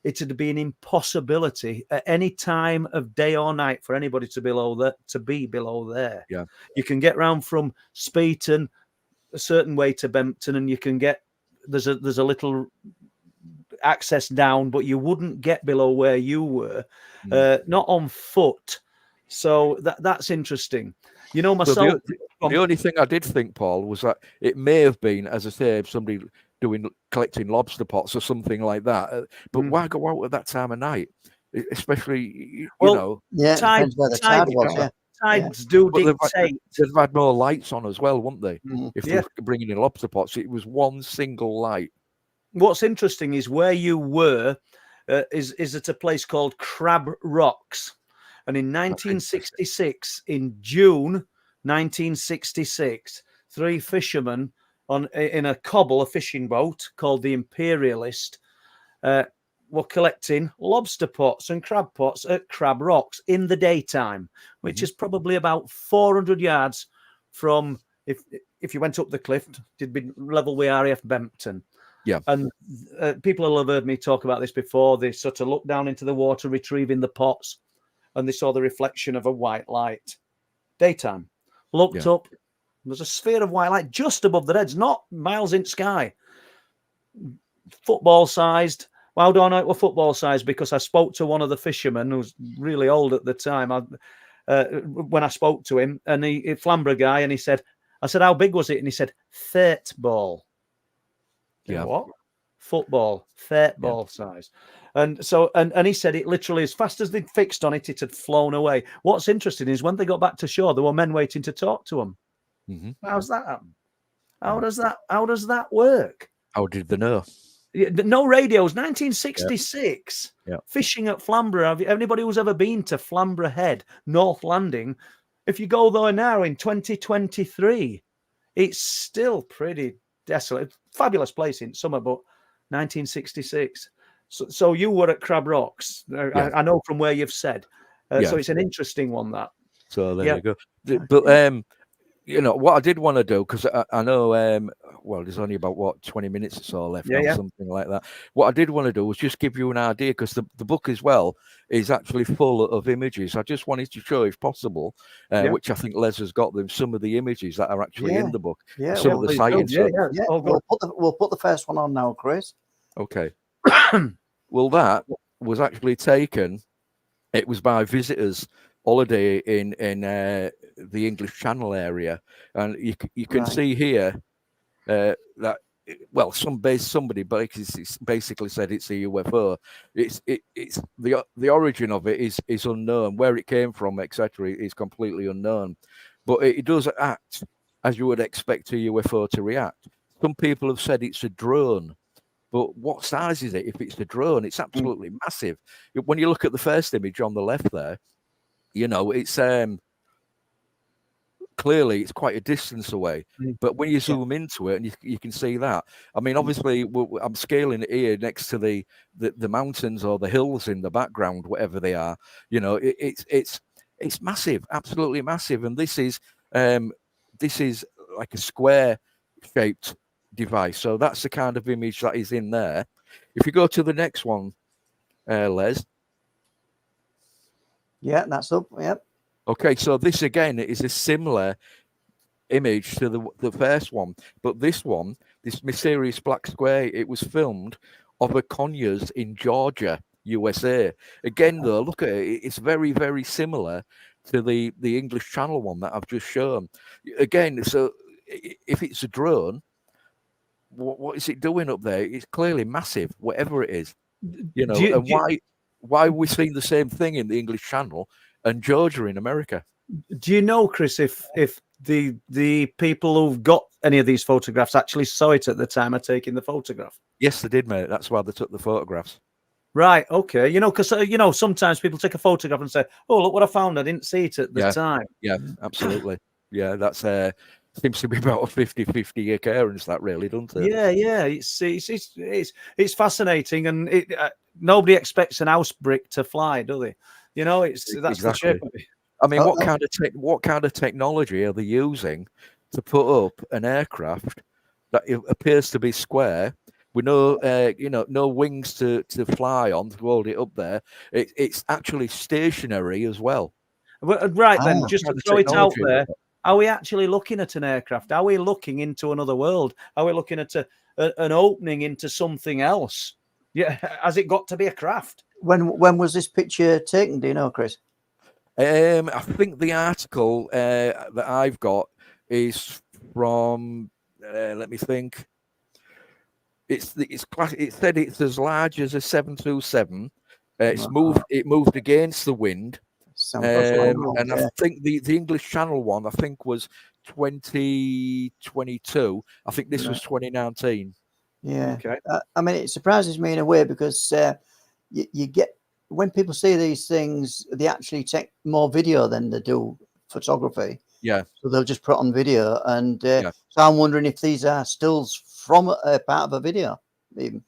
it'd be an impossibility at any time of day or night for anybody to be below there. Yeah, you can get round from Speeton a certain way to Bempton, and you can get there's a little access down, but you wouldn't get below where you were, not on foot. So that's interesting. You know, myself. So the only thing I did think, Paul, was that it may have been, as I say, somebody collecting lobster pots or something like that. But why go out at that time of night, especially you know? Yeah, depends where the tide was. Yeah, tides do dictate. They've had more lights on as well, wouldn't they? If Yeah. they're bringing in lobster pots, it was one single light. What's interesting is where you were is at a place called Crab Rocks, and in 1966, in June 1966, 3 fishermen in a cobble, a fishing boat called the Imperialist, were collecting lobster pots and crab pots at Crab Rocks in the daytime, which is probably about 400 yards from, if you went up the cliff, it'd be level with RAF Bempton. Yeah. And people will have heard me talk about this before. They sort of looked down into the water, retrieving the pots, and they saw the reflection of a white light. Daytime. Looked up. There's a sphere of white light just above their heads, not miles in sky. Football sized. Well, do I know it was football sized? Because I spoke to one of the fishermen who was really old at the time. When I spoke to him, and he Flamborough guy, and he said, I said, how big was it? And he said, 30 ball. Yeah. What? Football, 30 ball size. And so, and he said it literally as fast as they'd fixed on it, it had flown away. What's interesting is when they got back to shore, there were men waiting to talk to them. How's that happen? How does that work? How did they know? No radios. 1966. Yeah. Fishing at Flamborough. Anybody who's ever been to Flamborough Head, North Landing, if you go there now in 2023, it's still pretty desolate. Fabulous place in summer, but 1966. So you were at Crab Rocks. I know from where you've said. So it's an interesting one, that. So there you go. But you know what I did want to do, because I know well, there's only about 20 minutes or so left, something like that. What I did want to do was just give you an idea, because the book as well is actually full of images. I just wanted to show, if possible, which I think Les has got them, some of the images that are actually in the book. Some of the sightings. We'll put the first one on now, Chris. Okay. Well, that was actually taken. It was by visitors holiday in the English Channel area, and you can see here that, well, somebody basically said it's a UFO. It's the origin of it is unknown. Where it came from, etc., is completely unknown. But it does act as you would expect a UFO to react. Some people have said it's a drone. But what size is it? If it's a drone, it's absolutely massive. When you look at the first image on the left there, you know, it's clearly it's quite a distance away. But when you zoom into it, and you can see that. I mean, obviously, I'm scaling it here next to the mountains or the hills in the background, whatever they are. You know, it's massive, absolutely massive. And this is like a square shaped device. So that's the kind of image that is in there. If you go to the next one, Les. Yeah, that's up. Yep. Okay, so this again is a similar image to the first one, but this one, this mysterious black square, it was filmed over Conyers in Georgia, USA. Again, though, look at it; it's very, very similar to the English Channel one that I've just shown. Again, so if it's a drone, what is it doing up there? It's clearly massive, whatever it is, you know. Why we're seeing the same thing in the English Channel and Georgia in America. Do you know, Chris, if the people who've got any of these photographs actually saw it at the time of taking the photograph? Yes, they did, mate. That's why they took the photographs. Right. Okay. Because sometimes people take a photograph and say, "Oh, look what I found. I didn't see it at the time." Yeah, absolutely. Yeah, that's seems to be about a 50-50 occurrence, that really, doesn't it? Yeah. It's fascinating, and nobody expects an house brick to fly, do they? That's Exactly. the shape of it. I mean, what kind of technology are they using to put up an aircraft that appears to be square with no wings to fly on to hold it up there? It's actually stationary as well. Right then, just to The throw it out technology. there, are we actually looking at an aircraft? Are we looking into another world? Are we looking at an opening into something else? Yeah, has it got to be a craft? When was this picture taken? Do you know, Chris? I think the article that I've got is from. Let me think. It said it's as large as a 727. It moved against the wind. And I think the English Channel one, I think, was 2022. I think this was 2019. Yeah. Okay. I mean, it surprises me in a way because you get, when people see these things, they actually take more video than they do photography. Yeah. So they'll just put on video. And so I'm wondering if these are stills from a part of a video, even.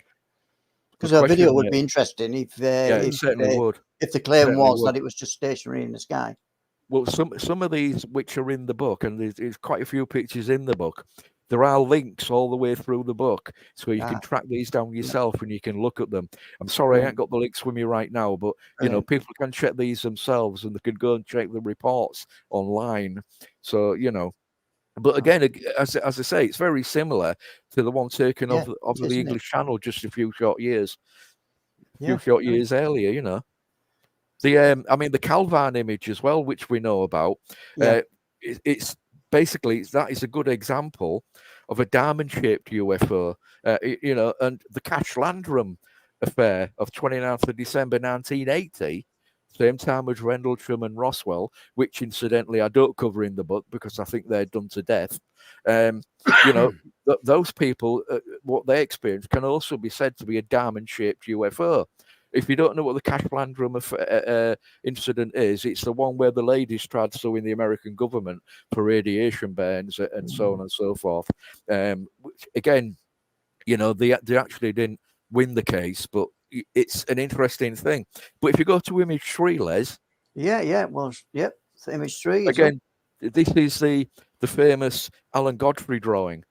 Because a video would be interesting if it certainly would. If the claim was that it was just stationary in the sky. Well, some of these which are in the book, and there's quite a few pictures in the book, there are links all the way through the book, so you can track these down yourself and you can look at them. I'm sorry I ain't got the links with me right now, but people can check these themselves and they can go and check the reports online. So but again, as I say, it's very similar to the one taken of the English Channel just a few short years earlier. I mean, the Calvan image as well, which we know about. It's basically that is a good example of a diamond-shaped UFO. And the Cash Landrum affair of 29th of December 1980. Same time as Rendlesham and Roswell, which incidentally I don't cover in the book because I think they're done to death. Those people, what they experienced can also be said to be a diamond-shaped UFO. If you don't know what the Cash Landrum incident is, it's the one where the ladies tried suing the American government for radiation bans and so on and so forth. Which, again, they actually didn't win the case, but it's an interesting thing. But if you go to image 3, Les. So image 3. Again, this is the famous Alan Godfrey drawing,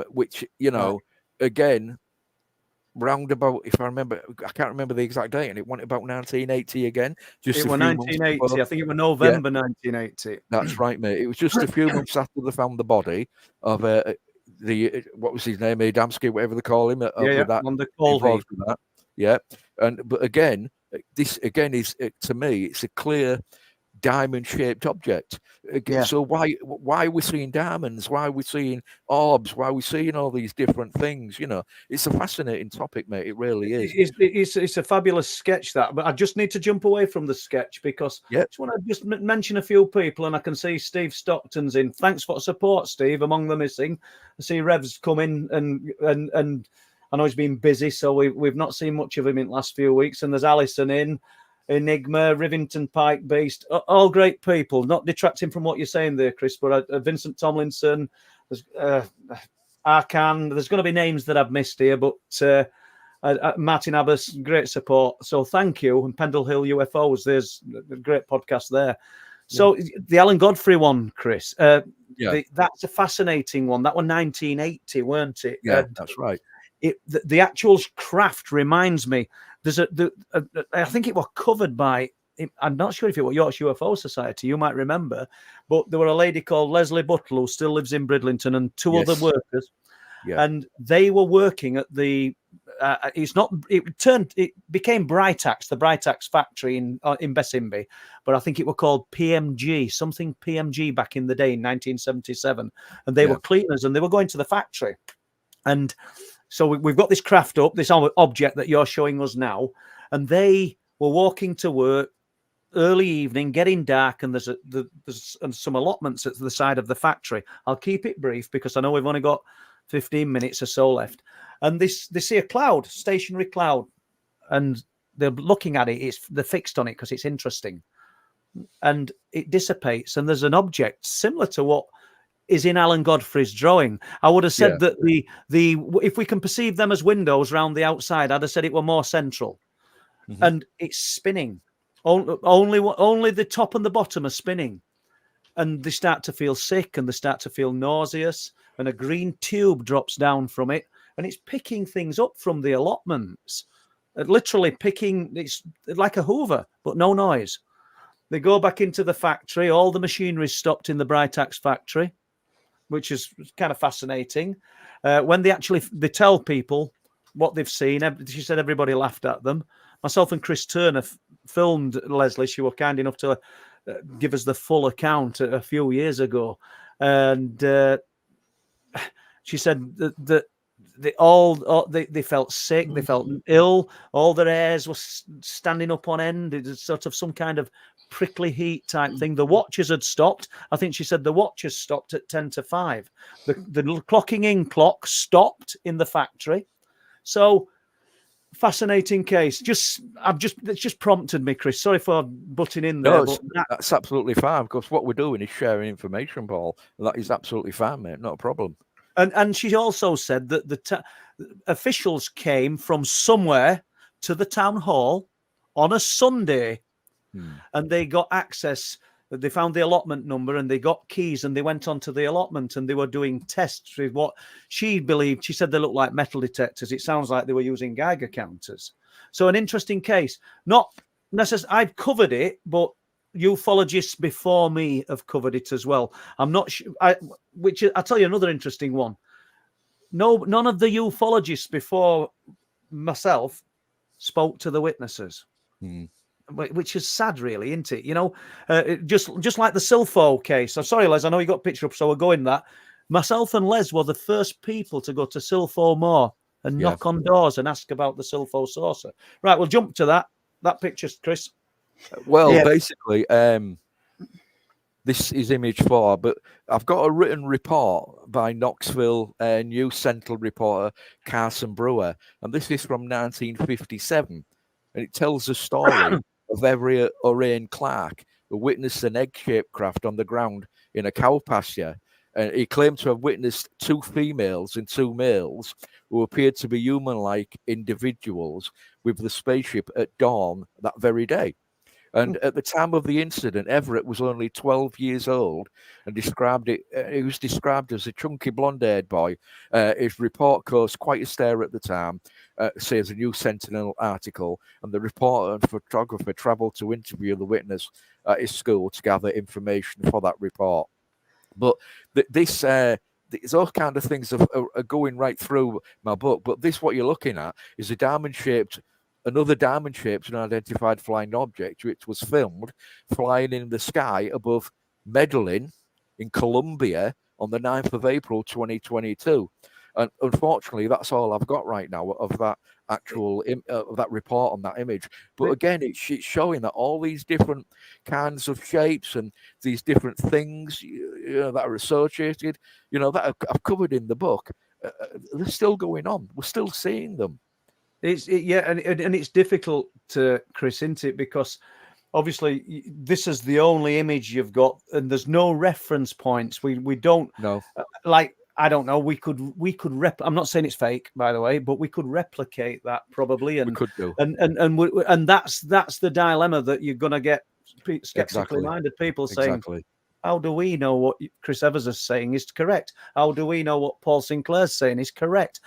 which, again, roundabout, if I remember, I can't remember the exact date, and it went about 1980 again. It was 1980. I think it was November 1980. That's right, mate. It was just a few months after they found the body of what was his name, Adamski, whatever they call him. On the call heap. But again, this again is to me, it's a clear diamond-shaped object. So why are we seeing diamonds? Why are we seeing orbs? Why are we seeing all these different things? It's a fascinating topic, mate. It really is. It's a fabulous sketch, that. But I just need to jump away from the sketch because I just want to just mention a few people, and I can see Steve Stockton's in. Thanks for support, Steve. Among the missing, I see Rev's come in, and I know he's been busy, so we've not seen much of him in the last few weeks. And there's Alison in. Enigma, Rivington Pike Beast, all great people. Not detracting from what you're saying there, Chris, but Vincent Tomlinson, there's Arkan. There's going to be names that I've missed here, but Martin Abbas, great support. So thank you. And Pendle Hill UFOs, there's a great podcast there. So the Alan Godfrey one, Chris, that's a fascinating one. That one 1980, weren't it? Yeah, that's right. The actual craft reminds me. There's I think it was covered by, I'm not sure if it was Yorkshire UFO Society, you might remember, but there were a lady called Leslie Buttle who still lives in Bridlington and two other workers. Yeah. And they were working at the, it became Britax, the Britax factory in Bessinby, but I think it was called PMG, something PMG back in the day in 1977. And they were cleaners and they were going to the factory. And so we've got this craft up, this object that you're showing us now, and they were walking to work early evening, getting dark, and there's some allotments at the side of the factory. I'll keep it brief because I know we've only got 15 minutes or so left. And they see a cloud, stationary cloud, and they're looking at it. They're fixed on it because it's interesting, and it dissipates. And there's an object similar to what is in Alan Godfrey's drawing. I would have said that if we can perceive them as windows round the outside, I'd have said it were more central. Mm-hmm. And it's spinning. Only the top and the bottom are spinning, and they start to feel sick and they start to feel nauseous. And a green tube drops down from it, and it's picking things up from the allotments. Literally picking. It's like a Hoover, but no noise. They go back into the factory. All the machinery stopped in the Britax factory, which is kind of fascinating. When they tell people what they've seen, she said everybody laughed at them. Myself and Chris Turner filmed Leslie. She was kind enough to give us the full account a few years ago. And she said that they felt sick, they felt ill, all their hairs were standing up on end. It was sort of some kind of prickly heat type thing. The watches had stopped. I think she said the watches stopped at 10 to 5. The clocking in clock stopped in the factory. So fascinating case. It's just prompted me, Chris. Sorry for butting in there. No, that's absolutely fine, because what we're doing is sharing information, Paul. That is absolutely fine, mate. Not a problem. And she also said that the officials came from somewhere to the town hall on a Sunday, and they got access. They found the allotment number and they got keys, and they went onto the allotment and they were doing tests with what she believed. She said they looked like metal detectors. It sounds like they were using Geiger counters. So an interesting case. Not necessarily, I've covered it, but ufologists before me have covered it as well. I'm not sure. I'll tell you another interesting one. None of the ufologists before myself spoke to the witnesses. Which is sad, really, isn't it? You know, just like the Silfo case. I'm sorry, Les, I know you got a picture up, so we're going that. Myself and Les were the first people to go to Silfo Moor and knock on doors and ask about the Silfo saucer. Right, we'll jump to that picture, Chris. Well, basically, this is image 4, but I've got a written report by Knoxville News Central reporter Carson Brewer, and this is from 1957, and it tells the story of Everett Orain Clark, who witnessed an egg-shaped craft on the ground in a cow pasture. And he claimed to have witnessed 2 females and 2 males who appeared to be human-like individuals with the spaceship at dawn that very day. And at the time of the incident, Everett was only 12 years old and he was described as a chunky blonde-haired boy. His report caused quite a stir at the time, says a New Sentinel article, and the reporter and photographer travelled to interview the witness at his school to gather information for that report. But those kind of things are going right through my book. But what you're looking at is another diamond-shaped unidentified flying object, which was filmed flying in the sky above Medellin in Colombia on the 9th of April, 2022. And unfortunately, that's all I've got right now of that actual that report on that image. But again, it's showing that all these different kinds of shapes and these different things that are associated, that I've covered in the book, they're still going on. We're still seeing them. And it's difficult to, Chris, isn't it? Because obviously this is the only image you've got, and there's no reference points. We don't know. I don't know. We could I'm not saying it's fake, by the way, but we could replicate that probably, and we could do. And that's the dilemma that you're going to get skeptically minded people saying, how do we know what Chris Evers is saying is correct? How do we know what Paul Sinclair's saying is correct?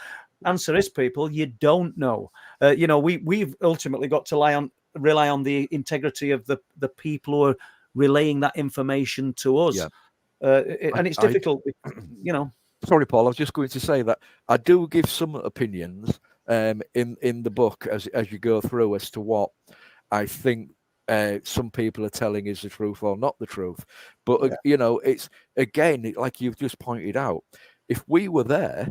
Answer is, people, you don't know. We've ultimately got to rely on the integrity of the people who are relaying that information to us. And it's difficult, Sorry, Paul, I was just going to say that I do give some opinions in the book as you go through as to what I think some people are telling is the truth or not the truth. But, it's, again, like you've just pointed out, if we were there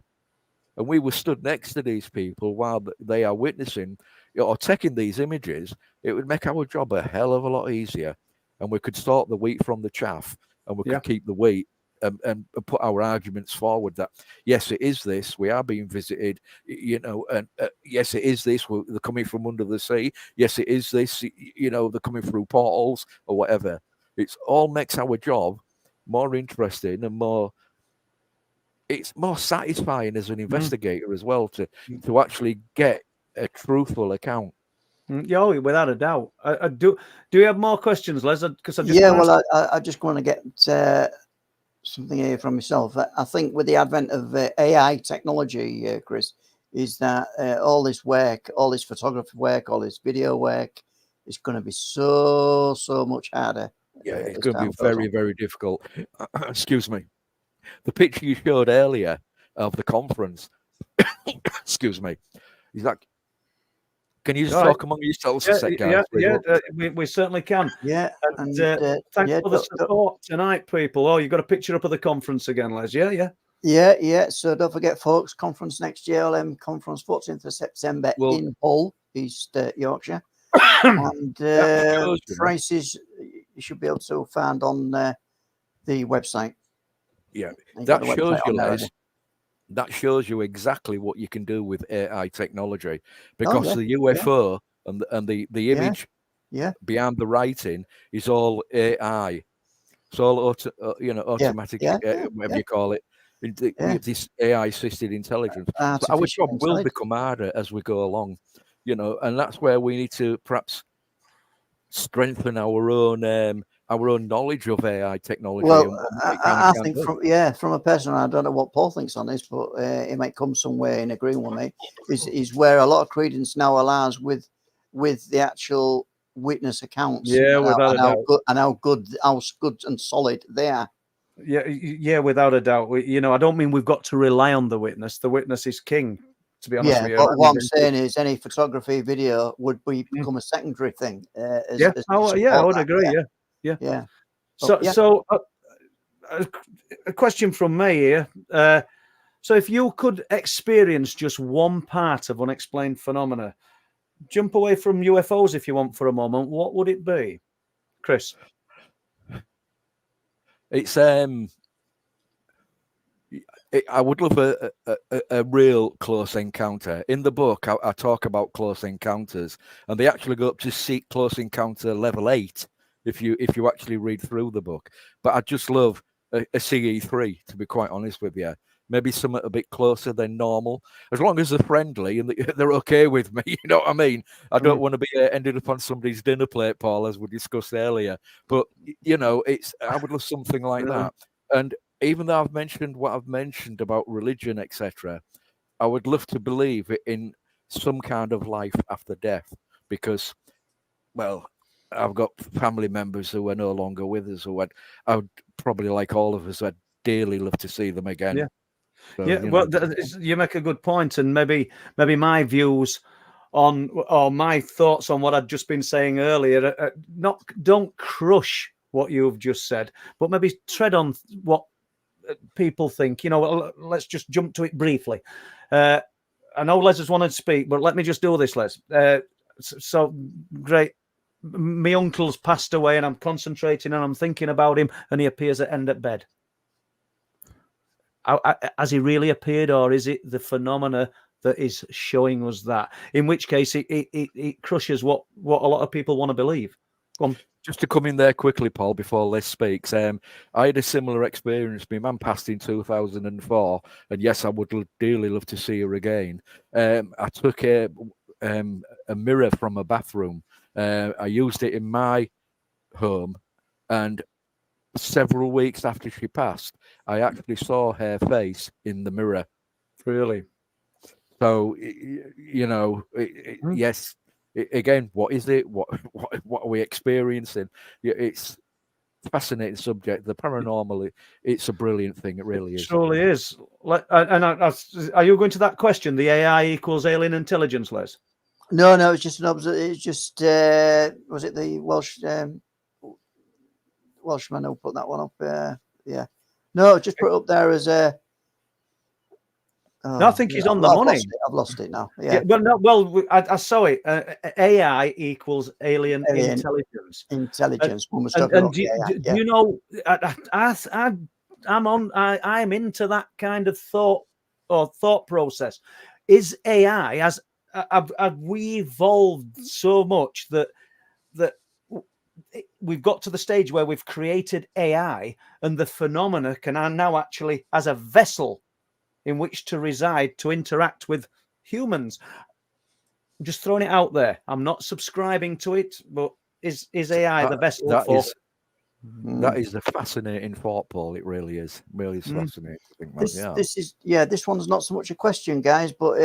and we were stood next to these people while they are witnessing, or taking these images, it would make our job a hell of a lot easier, and we could sort the wheat from the chaff, and we could keep the wheat and put our arguments forward that yes, it is this, we are being visited, and yes, it is this, they're coming from under the sea, yes, it is this, they're coming through portals or whatever. It's all makes our job more interesting and it's more satisfying as an investigator as well to actually get a truthful account. Yeah, without a doubt. Do you have more questions, Les? Because I just want to get something here from myself. I think with the advent of AI technology, Chris, is that all this work, all this photography work, all this video work is going to be so much harder. Yeah, it's going to be very, very difficult. Excuse me. The picture you showed earlier of the conference, excuse me, is that, can you just talk among yourselves a second, guys? We certainly can. Yeah. And thanks for the support tonight, people. Oh, you got a picture up of the conference again, Les? Yeah. So don't forget, folks, conference next year, OLM Conference, 14th of September in Hull, East Yorkshire. And prices you should be able to find on the website. Yeah, that shows you, Les. That shows you exactly what you can do with AI technology, because the UFO and the image behind the writing is all AI. It's all automatic, whatever you call it, with this AI assisted intelligence. But our job will become harder as we go along, and that's where we need to perhaps strengthen our own knowledge of AI technology. Well, I think from a person, I don't know what Paul thinks on this, but he might come somewhere in agreement with me. Is where a lot of credence now allows with the actual witness accounts. How good and solid they are. Yeah, without a doubt. I don't mean we've got to rely on the witness. The witness is king. To be honest with you. But what I'm saying is any photography, video would become a secondary thing. I would agree. Yeah. So a question from me here. So if you could experience just one part of unexplained phenomena, jump away from UFOs if you want for a moment, what would it be, Chris? It's I would love a real close encounter. In the book, I talk about close encounters, and they actually go up to seek close encounter level 8 if you actually read through the book. But I just love a CE3, to be quite honest with you. Maybe something a bit closer than normal, as long as they're friendly and they're okay with me. You know what I mean? I don't want to be ended up on somebody's dinner plate, Paul, as we discussed earlier. But I would love something like that. And even though I've mentioned what I've mentioned about religion, etc., I would love to believe in some kind of life after death, because, well, I've got family members who are no longer with us, who I would probably, like all of us, I'd dearly love to see them again. Yeah. So, you make a good point, and maybe my views on, or my thoughts on what I'd just been saying earlier, don't crush what you've just said, but maybe tread on what people think. Let's just jump to it briefly. I know Les has wanted to speak, but let me just do this, Les. So great. My uncle's passed away, and I'm concentrating and I'm thinking about him, and he appears at end at bed. Has he really appeared, or is it the phenomena that is showing us that? In which case, it crushes what a lot of people want to believe. Go on. Just to come in there quickly, Paul, before Les speaks, I had a similar experience. My mum passed in 2004, and yes, I would dearly love to see her again. I took a mirror from a bathroom. I used it in my home, and several weeks after she passed, I actually saw her face in the mirror. Really? So, yes. Again, what is it? What are we experiencing? It's a fascinating subject. The paranormal, it's a brilliant thing. It really is. It truly is. Are you going to that question? The AI equals alien intelligence, Les? No, it's just an observation. It's just was it the Welshman who put that one up? Yeah. No, just put it up there as a. No, I think he's on the I've money. I've lost it now. Yeah. Well, no, well, I saw it. AI equals alien intelligence. Intelligence. We must And do AI. you know? I'm into that kind of thought process. Is AI have we evolved so much that we've got to the stage where we've created AI and the phenomena can now actually as a vessel in which to reside to interact with humans. I'm just throwing it out there. I'm not subscribing to it, but is AI the vessel for? That is a fascinating thought, Paul. It really is. Really is fascinating to think about. This one's not so much a question, guys, but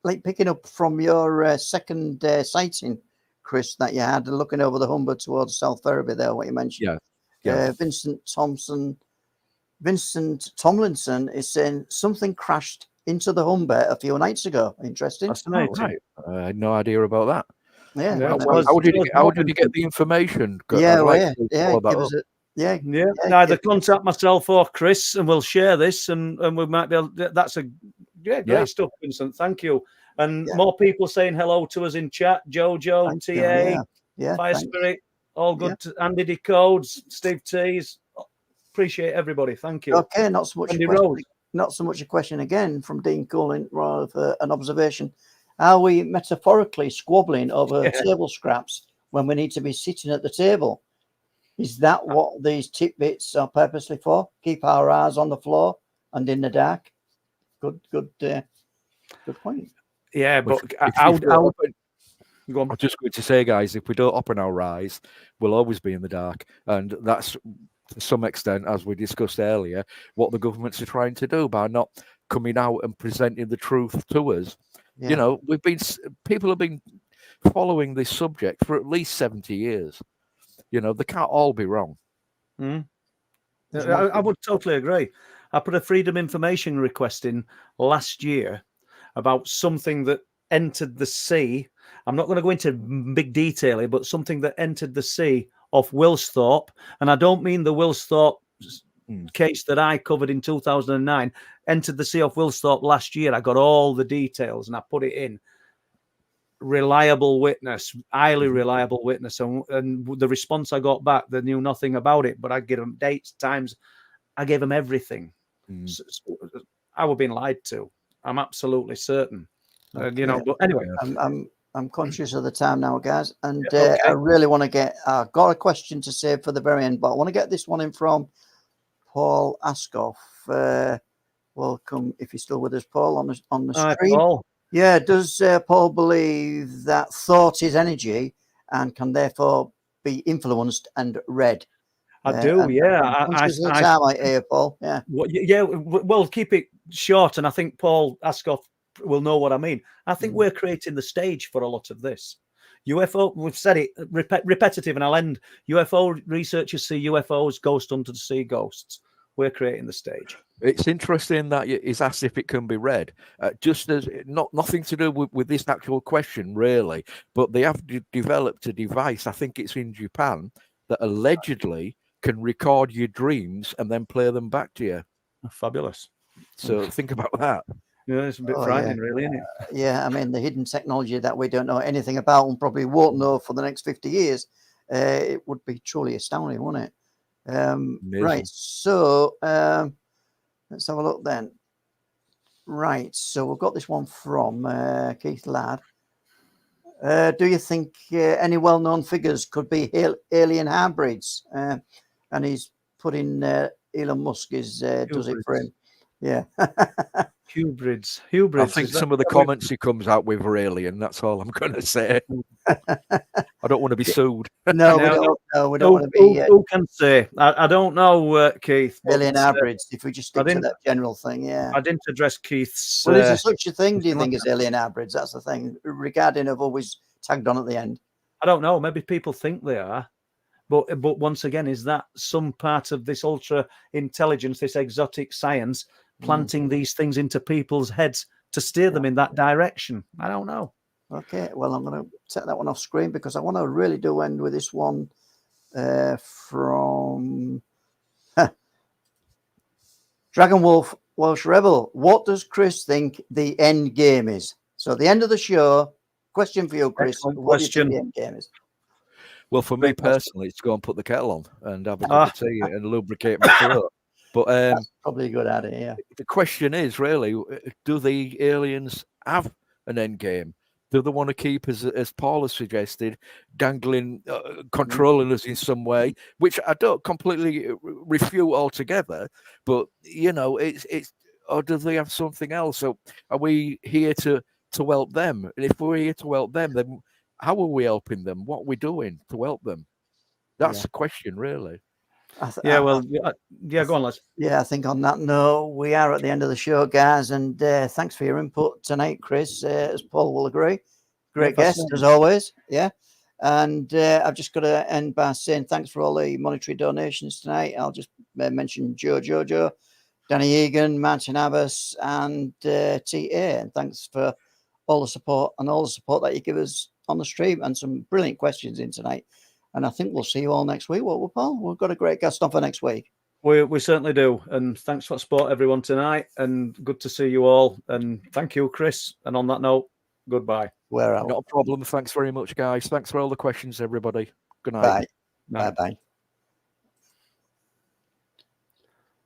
like picking up from your second sighting, Chris, that you had looking over the Humber towards South Ferriby there, what you mentioned. Yeah. Vincent Tomlinson is saying something crashed into the Humber a few nights ago. Interesting. Fascinating. Right. I had no idea about that. Yeah. How did you get the information? Either contact myself or Chris, and we'll share this, and we might be able. That's great stuff, Vincent. Thank you. And more people saying hello to us in chat. Jojo, Thank TA, Fire thanks. Spirit, all good. Andy Decodes, Steve T's. Appreciate everybody. Thank you. Okay, not so much a question again from Dean Cullen, rather an observation. Are we metaphorically squabbling over table scraps when we need to be sitting at the table? Is that what these tidbits are purposely for? Keep our eyes on the floor and in the dark? Good point. Yeah, but I'm just going to say, guys, if we don't open our eyes, we'll always be in the dark. And that's, to some extent, as we discussed earlier, what the governments are trying to do by not coming out and presenting the truth to us. Yeah. You know, people have been following this subject for at least 70 years. You know, they can't all be wrong. I would totally agree. I put a freedom information request in last year about something that entered the sea. I'm not going to go into big detail here, but something that entered the sea off Wilsthorpe. And I don't mean the Wilsthorpe case that I covered in 2009, entered the sea off Wilsthorpe last year. I got all the details and I put it in. Reliable witness, highly reliable witness. And the response I got back, they knew nothing about it, but I give them dates, times. I gave them everything. So I was being lied to. I'm absolutely certain. You know, but anyway. I'm conscious of the time now, guys. And I really want to get, I've got a question to save for the very end, but I want to get this one in from Paul Askoff. Welcome, if you're still with us, Paul, on the Hi, stream. Paul. Yeah, does Paul believe that thought is energy and can therefore be influenced and read? I do, yeah. I hear, Paul. Yeah. Well, keep it short, and I think Paul Askoff will know what I mean. I think we're creating the stage for a lot of this. UFO, we've said it, repetitive, and I'll end. UFO researchers see UFOs, ghost hunters see ghosts. We're creating the stage. It's interesting that it's asked if it can be read. Just as nothing to do with this actual question, really, but they have developed a device, I think it's in Japan, that allegedly can record your dreams and then play them back to you. Fabulous. So think about that. Yeah, it's a bit frightening, really, isn't it? Yeah, I mean, the hidden technology that we don't know anything about and probably won't know for the next 50 years, it would be truly astounding, wouldn't it? Right, so let's have a look then. Right, so we've got this one from Keith Ladd. Do you think any well-known figures could be alien hybrids? And he's put in Elon Musk does it for him. Yeah. Hybrids. I think some of the comments he comes out with are alien. That's all I'm going to say. I don't want to be sued. No, we don't want to be. Who can say? I don't know, Keith. Alien hybrids. If we just stick to that general thing, yeah. I didn't address Keith's. Well, is there such a thing? Do you think as alien hybrids? That's the thing. Regarding have always tagged on at the end. I don't know. Maybe people think they are. But once again, is that some part of this ultra intelligence, this exotic science, planting these things into people's heads to steer them in that direction? I don't know. Okay, well, I'm going to take that one off screen because I want to really do end with this one from Dragon Wolf Welsh Rebel, what does Chris think the end game is? So the end of the show, question for you, Chris. Excellent what do you think question. the end game is? Well, for me Great question. personally, it's to go and put the kettle on and have a cup of tea and lubricate my throat. But That's probably a good idea, yeah. the question is really, do the aliens have an end game? Do they want to keep, as Paul has suggested, dangling, controlling us in some way, which I don't completely refute altogether, but, you know, it's or do they have something else? So are we here to help them? And if we're here to help them, then how are we helping them? What are we doing to help them? That's the question, really. Yeah, well, yeah, go on, Les. Yeah, I think on that note, we are at the end of the show, guys, and thanks for your input tonight, Chris, as Paul will agree. Great guest, as always, yeah. And I've just got to end by saying thanks for all the monetary donations tonight. I'll just mention Jojo, Danny Egan, Martin Abbas, and TA, and thanks for all the support and all the support that you give us on the stream, and some brilliant questions in tonight. And I think we'll see you all next week. What, Paul? We've got a great guest on for next week. We certainly do. And thanks for the support, everyone, tonight. And good to see you all. And thank you, Chris. And on that note, goodbye. Not a problem. Thanks very much, guys. Thanks for all the questions, everybody. Good night. Bye. Bye-bye.